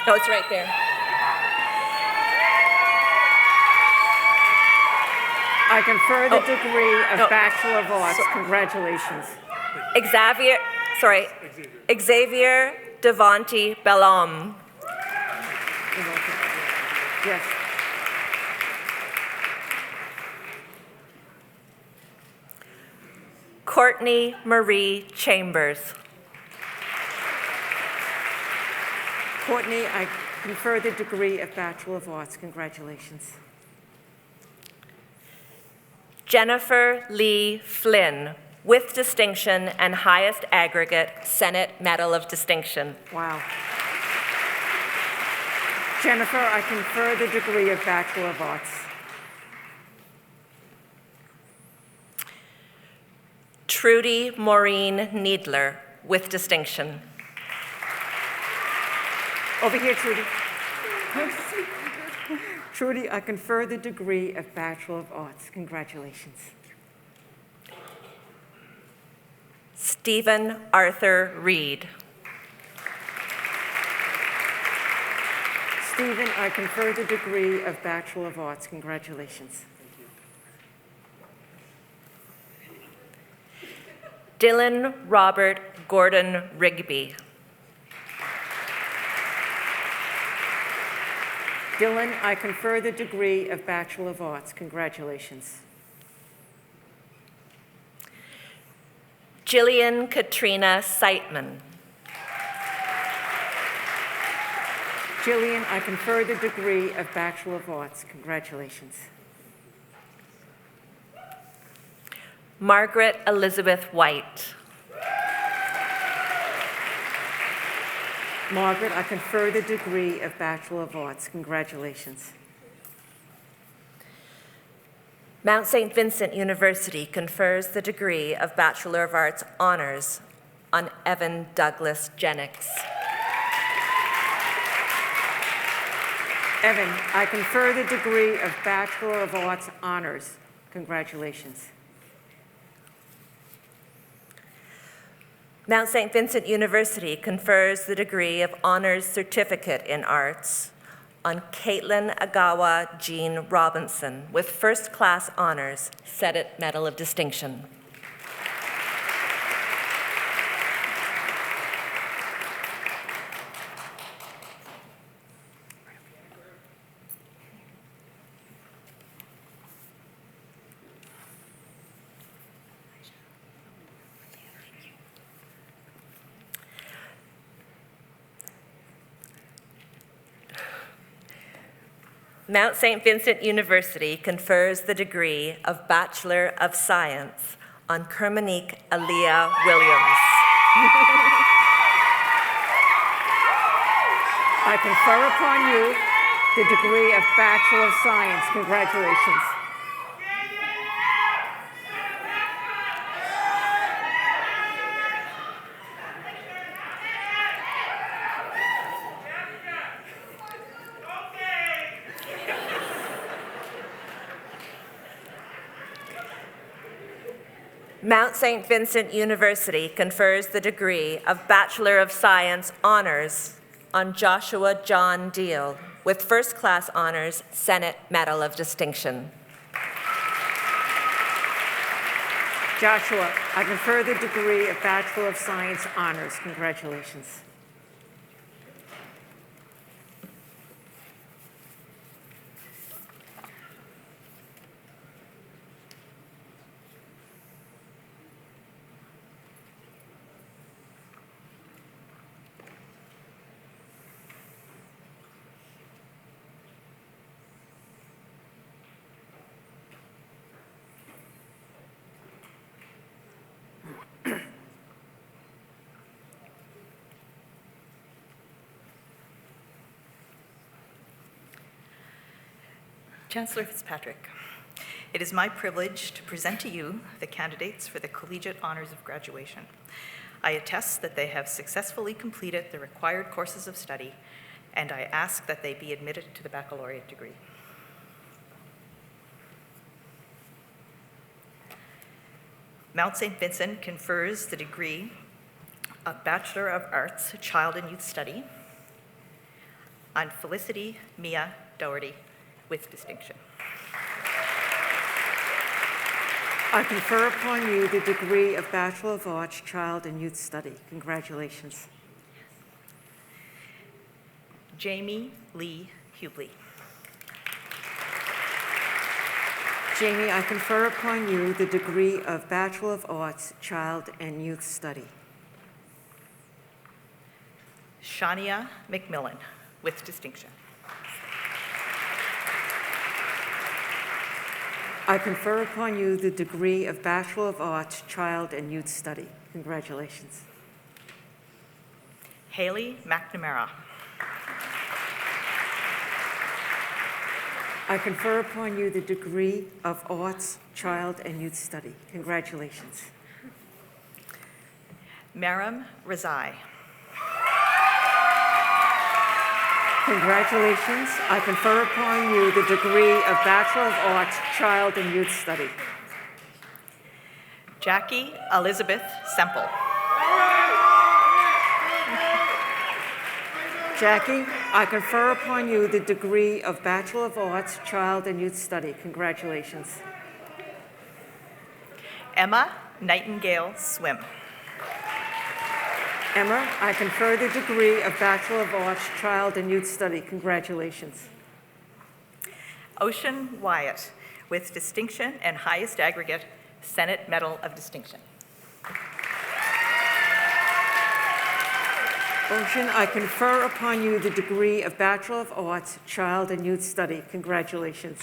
Oh, it's right there. I confer the degree of Bachelor of Arts. Congratulations. Xavier Devonti Bellom. Yes. Courtney Marie Chambers. Courtney, I confer the degree of Bachelor of Arts. Congratulations. Jennifer Lee Flynn, with distinction and highest aggregate Senate Medal of Distinction. Wow. Jennifer, I confer the degree of Bachelor of Arts. Trudy Maureen Needler, with distinction. Over here, Trudy. Trudy, I confer the degree of Bachelor of Arts. Congratulations. Stephen Arthur Reed. Stephen, I confer the degree of Bachelor of Arts. Congratulations. Dylan Robert Gordon Rigby. Dylan, I confer the degree of Bachelor of Arts. Congratulations. Jillian Katrina Seitman. Jillian, I confer the degree of Bachelor of Arts. Congratulations. Margaret Elizabeth White. Margaret, I confer the degree of Bachelor of Arts. Congratulations. Mount St. Vincent University confers the degree of Bachelor of Arts Honors on Evan Douglas Jennings. Evan, I confer the degree of Bachelor of Arts Honors. Congratulations. Mount St. Vincent University confers the degree of Honors Certificate in Arts on Caitlin Agawa Jean Robinson with first-class honors, Senate Medal of Distinction. Mount St. Vincent University confers the degree of Bachelor of Science on Kermanique Aaliyah Williams. I confer upon you the degree of Bachelor of Science. Congratulations. Mount St. Vincent University confers the degree of Bachelor of Science Honors on Joshua John Deal with first-class honors, Senate Medal of Distinction. Joshua, I confer the degree of Bachelor of Science Honors. Congratulations. Chancellor Fitzpatrick, it is my privilege to present to you the candidates for the Collegiate Honors of Graduation. I attest that they have successfully completed the required courses of study, and I ask that they be admitted to the baccalaureate degree. Mount St. Vincent confers the degree of Bachelor of Arts, Child and Youth Study on Felicity Mia Doherty with distinction. I confer upon you the degree of Bachelor of Arts, Child and Youth Study. Congratulations. Jamie Lee Hubley. Jamie, I confer upon you the degree of Bachelor of Arts, Child and Youth Study. Shania McMillan, with distinction. I confer upon you the degree of Bachelor of Arts, Child and Youth Study. Congratulations. Haley McNamara. I confer upon you the degree of Arts, Child and Youth Study. Congratulations. Maram Razai. Congratulations. I confer upon you the degree of Bachelor of Arts, Child and Youth Study. Jackie Elizabeth Semple. Jackie, I confer upon you the degree of Bachelor of Arts, Child and Youth Study. Congratulations. Emma Nightingale Swim. Emma, I confer the degree of Bachelor of Arts, Child and Youth Study. Congratulations. Ocean Wyatt, with distinction and highest aggregate Senate Medal of Distinction. Ocean, I confer upon you the degree of Bachelor of Arts, Child and Youth Study. Congratulations.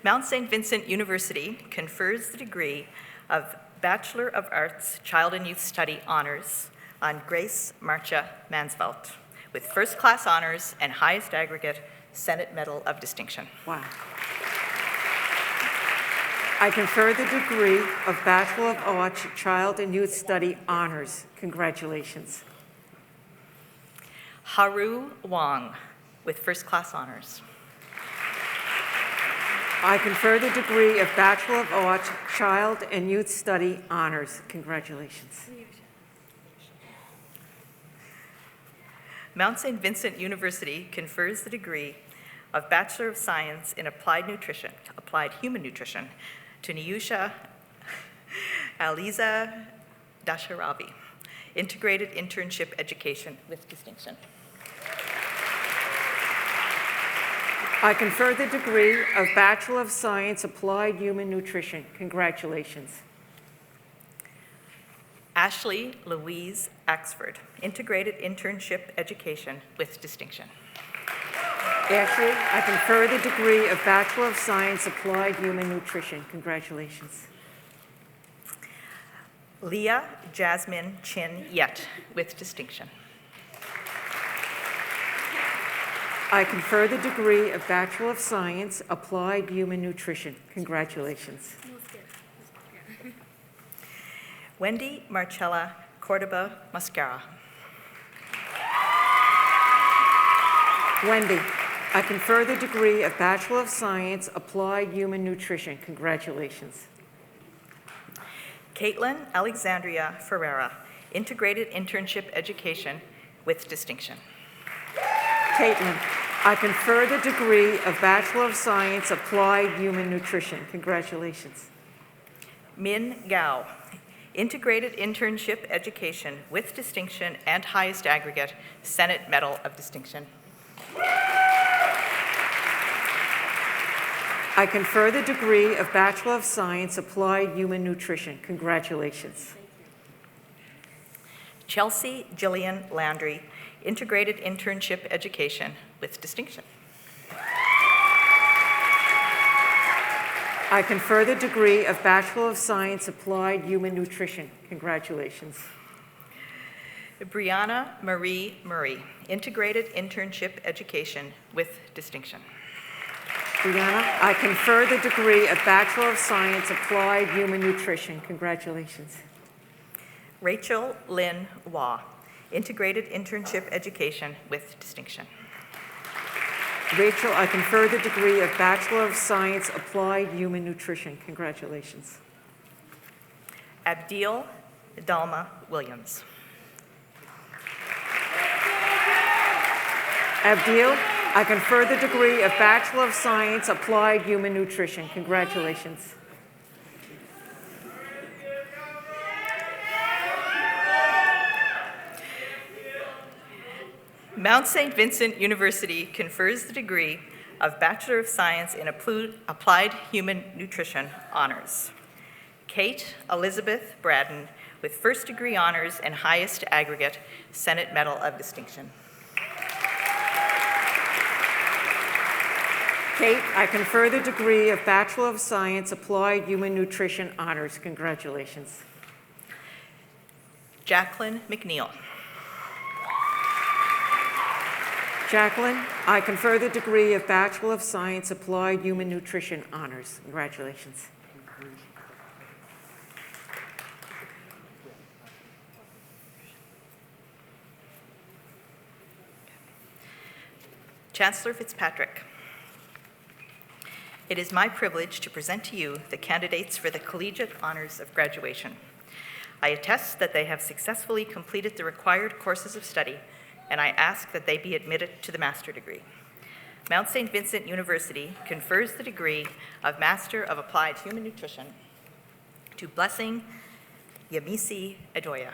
Mount St. Vincent University confers the degree of Bachelor of Arts, Child and Youth Study honors on Grace Marcia Mansvelt, with first-class honors and highest aggregate Senate Medal of Distinction. Wow. I confer the degree of Bachelor of Arts, Child and Youth Study honors. Congratulations. Haru Wong, with first-class honors. I confer the degree of Bachelor of Arts, Child and Youth Study honors. Congratulations. Mount St. Vincent University confers the degree of Bachelor of Science in Applied Nutrition, Applied Human Nutrition, to Niyusha Aliza Dasharavi, Integrated Internship Education with distinction. I confer the degree of Bachelor of Science, Applied Human Nutrition. Congratulations. Ashley Louise Axford, Integrated Internship Education with distinction. Ashley, I confer the degree of Bachelor of Science, Applied Human Nutrition. Congratulations. Leah Jasmine Chin Yet, with distinction. I confer the degree of Bachelor of Science, Applied Human Nutrition. Congratulations. Wendy Marcella Cordoba Mascara. Wendy, I confer the degree of Bachelor of Science, Applied Human Nutrition. Congratulations. Caitlin Alexandria Ferreira, Integrated Internship Education with distinction. Caitlin, I confer the degree of Bachelor of Science, Applied Human Nutrition. Congratulations. Min Gao, Integrated Internship Education with distinction and highest aggregate Senate Medal of Distinction. I confer the degree of Bachelor of Science, Applied Human Nutrition. Congratulations. Chelsea Jillian Landry, Integrated Internship Education with distinction. I confer the degree of Bachelor of Science, Applied Human Nutrition. Congratulations. Brianna Marie Murray, Integrated Internship Education with distinction. Brianna, I confer the degree of Bachelor of Science, Applied Human Nutrition. Congratulations. Rachel Lynn Waugh, Integrated Internship Education with distinction. Rachel, I confer the degree of Bachelor of Science, Applied Human Nutrition. Congratulations. Abdil Dalma Williams. Abdil, I confer the degree of Bachelor of Science, Applied Human Nutrition. Congratulations. Mount St. Vincent University confers the degree of Bachelor of Science in Applied Human Nutrition honors. Kate Elizabeth Braden with first degree honors and highest aggregate Senate Medal of Distinction. Kate, I confer the degree of Bachelor of Science, Applied Human Nutrition honors. Congratulations. Jacqueline McNeil. Jacqueline, I confer the degree of Bachelor of Science, Applied Human Nutrition honors. Congratulations. Chancellor Fitzpatrick. It is my privilege to present to you the candidates for the Collegiate Honors of Graduation. I attest that they have successfully completed the required courses of study, and I ask that they be admitted to the master degree. Mount St. Vincent University confers the degree of Master of Applied Human Nutrition to Blessing Yamisi Adoya.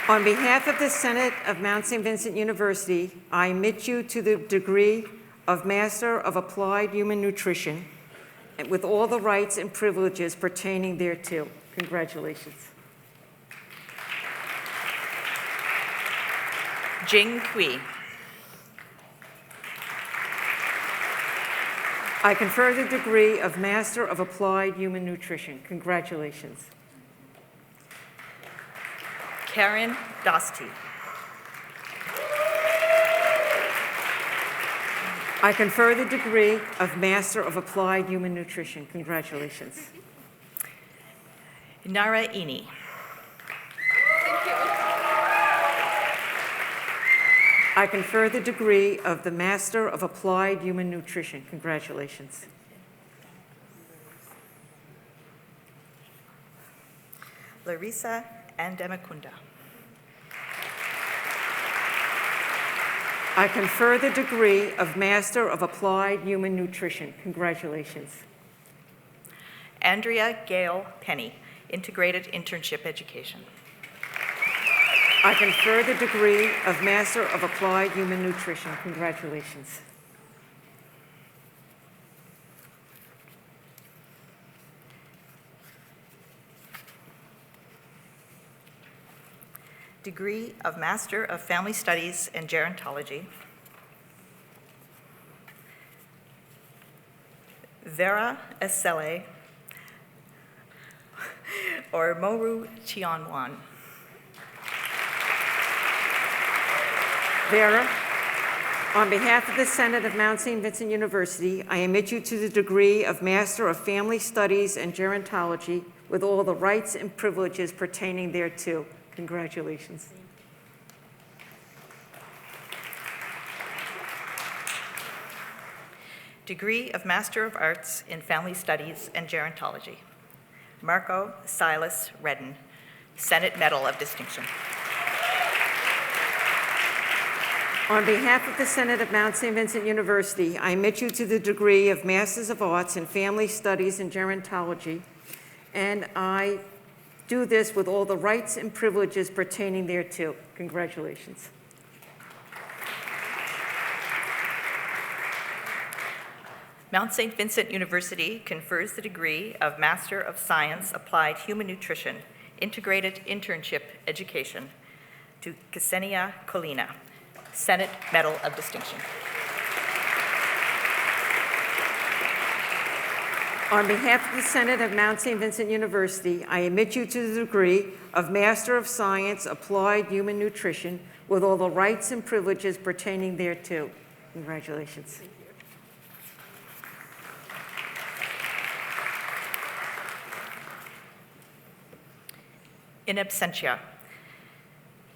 On behalf of the Senate of Mount St. Vincent University, I admit you to the degree of Master of Applied Human Nutrition and with all the rights and privileges pertaining thereto. Congratulations. Jing Kui. I confer the degree of Master of Applied Human Nutrition. Congratulations. Karen Dosti. I confer the degree of Master of Applied Human Nutrition. Congratulations. Nara Ini. I confer the degree of the Master of Applied Human Nutrition. Congratulations. Larissa Andemakunda. I confer the degree of Master of Applied Human Nutrition. Congratulations. Andrea Gale Penny, Integrated Internship Education. I confer the degree of Master of Applied Human Nutrition. Congratulations. Degree of Master of Family Studies and Gerontology. Vera Esele or Moru Tianwan. Vera, on behalf of the Senate of Mount St. Vincent University, I admit you to the degree of Master of Family Studies and Gerontology with all the rights and privileges pertaining thereto. Congratulations. Degree of Master of Arts in Family Studies and Gerontology. Marco Silas Redden, Senate Medal of Distinction. On behalf of the Senate of Mount St. Vincent University, I admit you to the degree of Masters of Arts in Family Studies and Gerontology, and I do this with all the rights and privileges pertaining thereto. Congratulations. Mount St. Vincent University confers the degree of Master of Science Applied Human Nutrition, Integrated Internship Education to Ksenia Kolina, Senate Medal of Distinction. On behalf of the Senate of Mount St. Vincent University, I admit you to the degree of Master of Science Applied Human Nutrition with all the rights and privileges pertaining thereto. Congratulations. In absentia.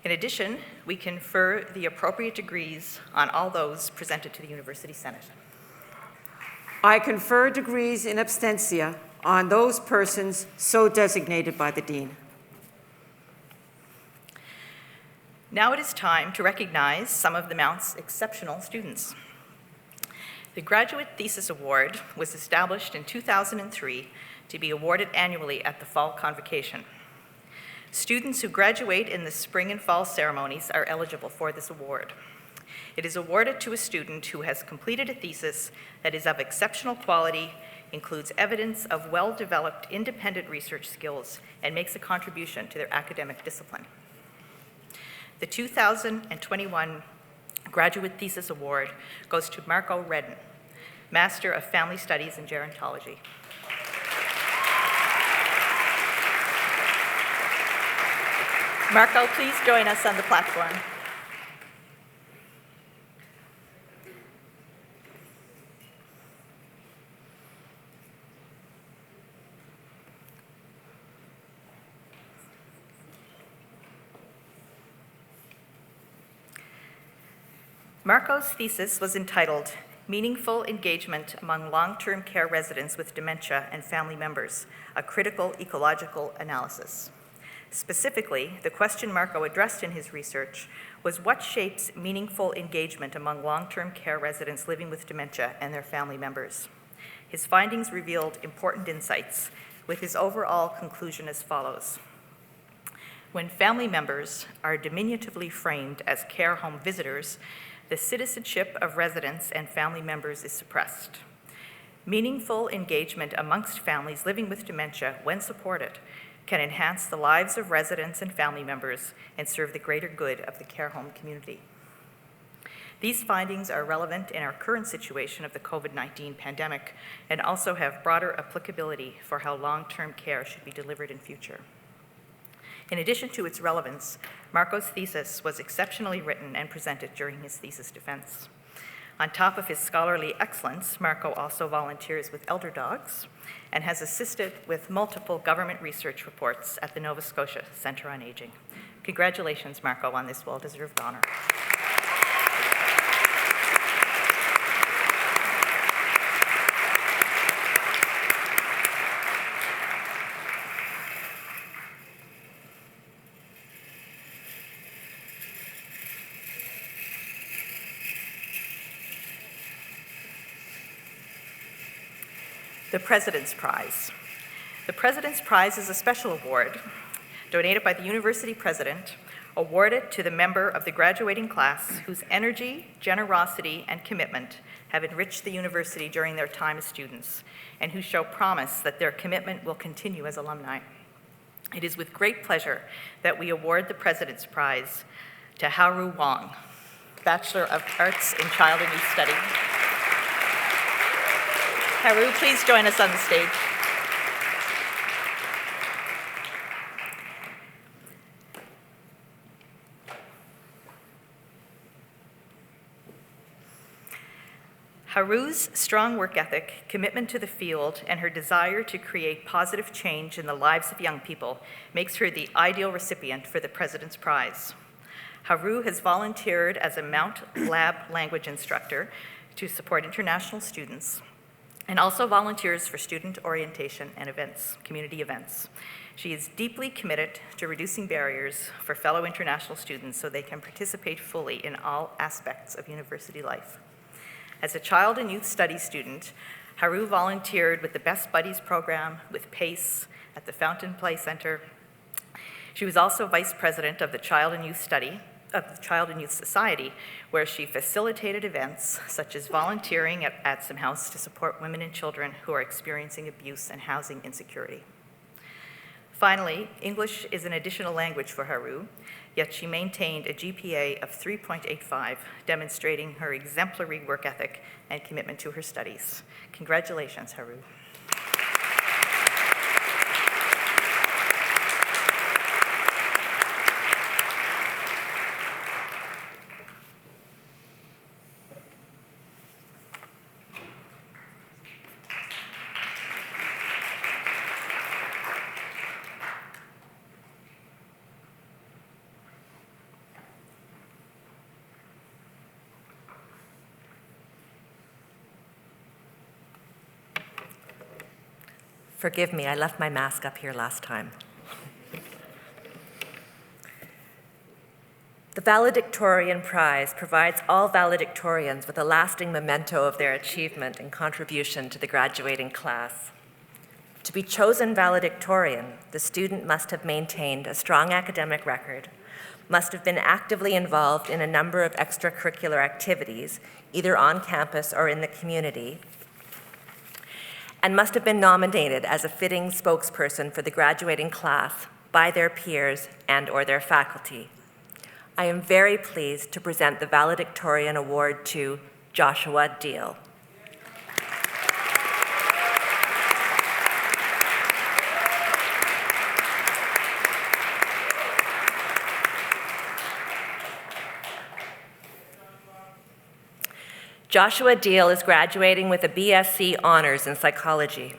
In addition, we confer the appropriate degrees on all those presented to the University Senate. I confer degrees in absentia on those persons so designated by the Dean. Now it is time to recognize some of the Mount's exceptional students. The Graduate Thesis Award was established in 2003 to be awarded annually at the Fall Convocation. Students who graduate in the spring and fall ceremonies are eligible for this award. It is awarded to a student who has completed a thesis that is of exceptional quality, includes evidence of well-developed independent research skills, and makes a contribution to their academic discipline. The 2021 Graduate Thesis Award goes to Marco Redden, Master of Family Studies in Gerontology. Marco, please join us on the platform. Marco's thesis was entitled Meaningful Engagement Among Long-Term Care Residents with Dementia and Family Members, a Critical Ecological Analysis. Specifically, the question Marco addressed in his research was what shapes meaningful engagement among long-term care residents living with dementia and their family members. His findings revealed important insights, with his overall conclusion as follows. When family members are diminutively framed as care home visitors, the citizenship of residents and family members is suppressed. Meaningful engagement amongst families living with dementia, when supported, can enhance the lives of residents and family members and serve the greater good of the care home community. These findings are relevant in our current situation of the COVID-19 pandemic and also have broader applicability for how long-term care should be delivered in future. In addition to its relevance, Marco's thesis was exceptionally written and presented during his thesis defense. On top of his scholarly excellence, Marco also volunteers with elder dogs and has assisted with multiple government research reports at the Nova Scotia Centre on Aging. Congratulations, Marco, on this well-deserved honor. The President's Prize. The President's Prize is a special award donated by the university president, awarded to the member of the graduating class whose energy, generosity, and commitment have enriched the university during their time as students, and who show promise that their commitment will continue as alumni. It is with great pleasure that we award the President's Prize to Haru Wong, Bachelor of Arts in Child and Youth Study. Haru, please join us on the stage. Haru's strong work ethic, commitment to the field, and her desire to create positive change in the lives of young people makes her the ideal recipient for the President's Prize. Haru has volunteered as a Mount Lab language instructor to support international students, and also volunteers for student orientation and events, community events. She is deeply committed to reducing barriers for fellow international students so they can participate fully in all aspects of university life. As a child and youth studies student, Haru volunteered with the Best Buddies program, with PACE at the Fountain Play Center. She was also vice president of the Child and Youth Society, where she facilitated events such as volunteering at Adsum House to support women and children who are experiencing abuse and housing insecurity. Finally, English is an additional language for Haru, yet she maintained a GPA of 3.85, demonstrating her exemplary work ethic and commitment to her studies. Congratulations, Haru. Forgive me, I left my mask up here last time. The Valedictorian Prize provides all valedictorians with a lasting memento of their achievement and contribution to the graduating class. To be chosen valedictorian, the student must have maintained a strong academic record, must have been actively involved in a number of extracurricular activities, either on campus or in the community, and must have been nominated as a fitting spokesperson for the graduating class by their peers and/or their faculty. I am very pleased to present the valedictorian award to Joshua Deal. Joshua Deal is graduating with a BSc Honors in Psychology.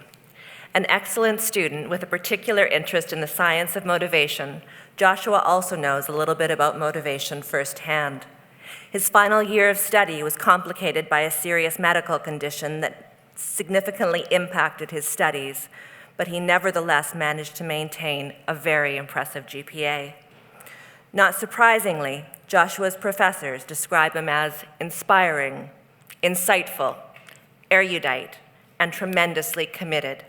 An excellent student with a particular interest in the science of motivation, Joshua also knows a little bit about motivation firsthand. His final year of study was complicated by a serious medical condition that significantly impacted his studies, but he nevertheless managed to maintain a very impressive GPA. Not surprisingly, Joshua's professors describe him as inspiring, insightful, erudite, and tremendously committed.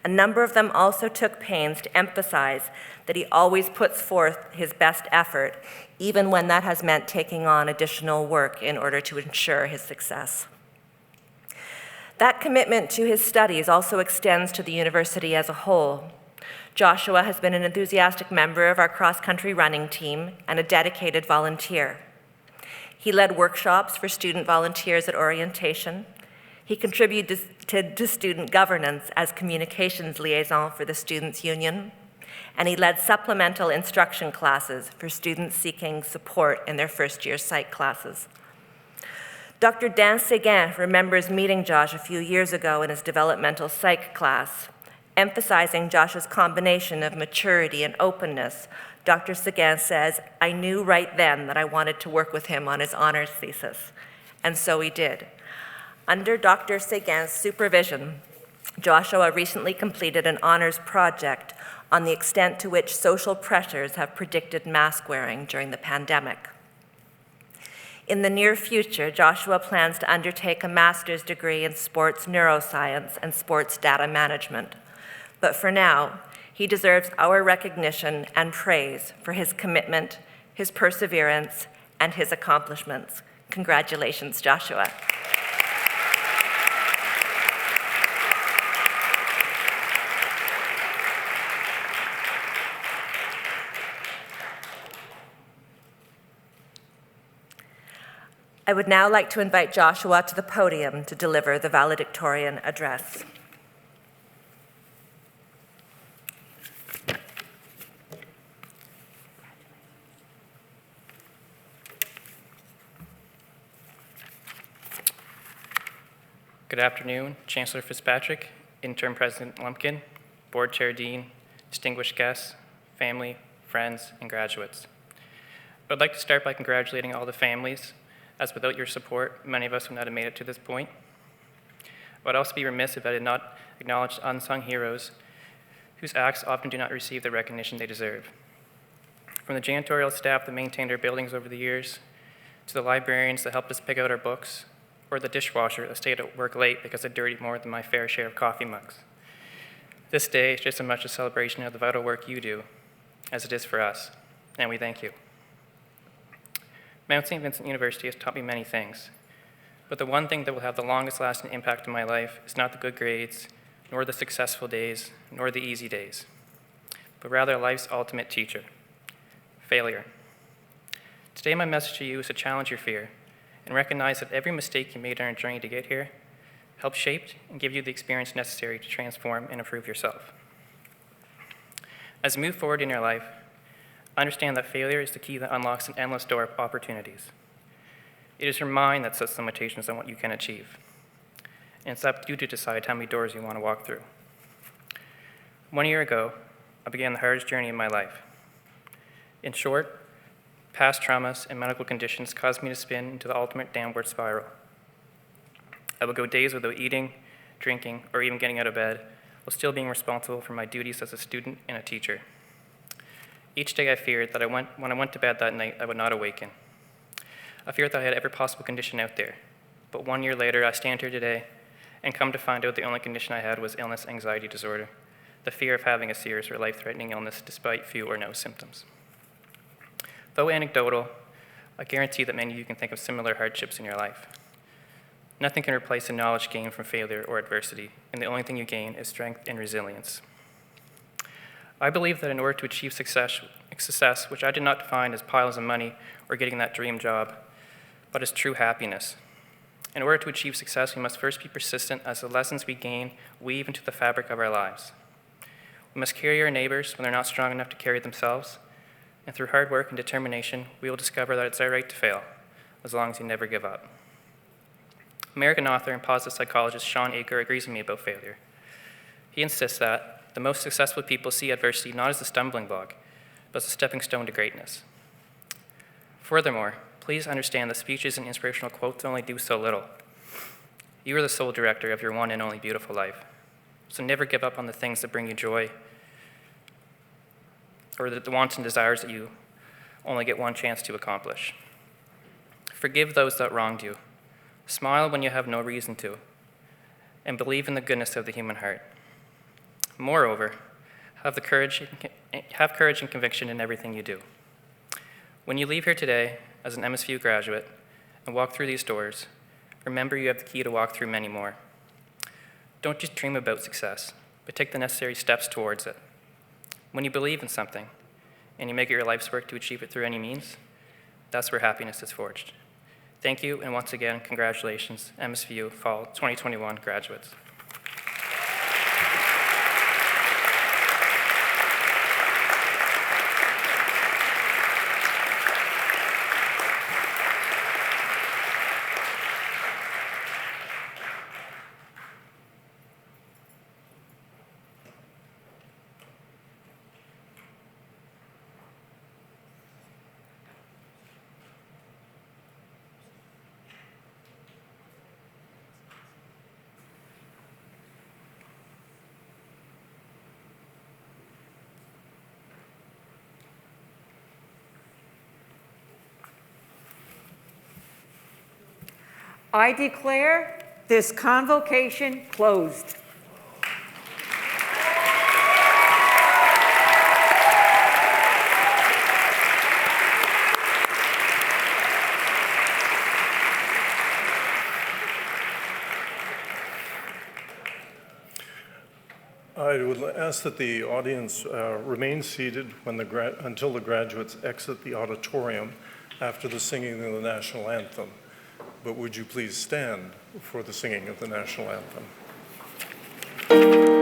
A number of them also took pains to emphasize that he always puts forth his best effort, even when that has meant taking on additional work in order to ensure his success. That commitment to his studies also extends to the university as a whole. Joshua has been an enthusiastic member of our cross-country running team and a dedicated volunteer. He led workshops for student volunteers at orientation. He contributed to student governance as communications liaison for the Students' Union, and he led supplemental instruction classes for students seeking support in their first-year psych classes. Dr. Dan Séguin remembers meeting Josh a few years ago in his developmental psych class. Emphasizing Josh's combination of maturity and openness, Dr. Séguin says, "I knew right then that I wanted to work with him on his honors thesis." And so he did. Under Dr. Séguin's supervision, Joshua recently completed an honors project on the extent to which social pressures have predicted mask wearing during the pandemic. In the near future, Joshua plans to undertake a master's degree in sports neuroscience and sports data management. But for now, he deserves our recognition and praise for his commitment, his perseverance, and his accomplishments. Congratulations, Joshua. I would now like to invite Joshua to the podium to deliver the valedictorian address. Good afternoon, Chancellor Fitzpatrick, Interim President Lumpkin, Board Chair Dean, distinguished guests, family, friends, and graduates. I would like to start by congratulating all the families, as without your support, many of us would not have made it to this point. I would also be remiss if I did not acknowledge the unsung heroes whose acts often do not receive the recognition they deserve. From the janitorial staff that maintained our buildings over the years, to the librarians that helped us pick out our books, or the dishwasher that stayed at work late because I dirtied more than my fair share of coffee mugs. This day is just as much a celebration of the vital work you do as it is for us, and we thank you. Mount St. Vincent University has taught me many things, but the one thing that will have the longest lasting impact in my life is not the good grades, nor the successful days, nor the easy days, but rather life's ultimate teacher, failure. Today my message to you is to challenge your fear and recognize that every mistake you made on your journey to get here helped shape and give you the experience necessary to transform and improve yourself. As you move forward in your life, understand that failure is the key that unlocks an endless door of opportunities. It is your mind that sets limitations on what you can achieve, and it's up to you to decide how many doors you want to walk through. 1 year ago, I began the hardest journey of my life. In short, past traumas and medical conditions caused me to spin into the ultimate downward spiral. I would go days without eating, drinking, or even getting out of bed, while still being responsible for my duties as a student and a teacher. Each day I feared that when I went to bed that night, I would not awaken. I feared that I had every possible condition out there, but 1 year later, I stand here today and come to find out the only condition I had was illness anxiety disorder, the fear of having a serious or life-threatening illness despite few or no symptoms. Though anecdotal, I guarantee that many of you can think of similar hardships in your life. Nothing can replace the knowledge gained from failure or adversity, and the only thing you gain is strength and resilience. I believe that in order to achieve success, which I did not define as piles of money or getting that dream job, but as true happiness. In order to achieve success, we must first be persistent as the lessons we gain weave into the fabric of our lives. We must carry our neighbors when they're not strong enough to carry themselves, and through hard work and determination, we will discover that it's our right to fail, as long as you never give up. American author and positive psychologist Sean Aker agrees with me about failure. He insists that the most successful people see adversity not as a stumbling block, but as a stepping stone to greatness. Furthermore, please understand that speeches and inspirational quotes only do so little. You are the sole director of your one and only beautiful life. So never give up on the things that bring you joy, or the wants and desires that you only get one chance to accomplish. Forgive those that wronged you. Smile when you have no reason to, and believe in the goodness of the human heart. Moreover, have courage and conviction in everything you do. When you leave here today as an MSVU graduate and walk through these doors, remember you have the key to walk through many more. Don't just dream about success, but take the necessary steps towards it. When you believe in something and you make it your life's work to achieve it through any means, that's where happiness is forged. Thank you, and once again, congratulations, MSVU Fall 2021 graduates. I declare this convocation closed. I would ask that the audience remain seated until the graduates exit the auditorium after the singing of the national anthem. But would you please stand for the singing of the national anthem?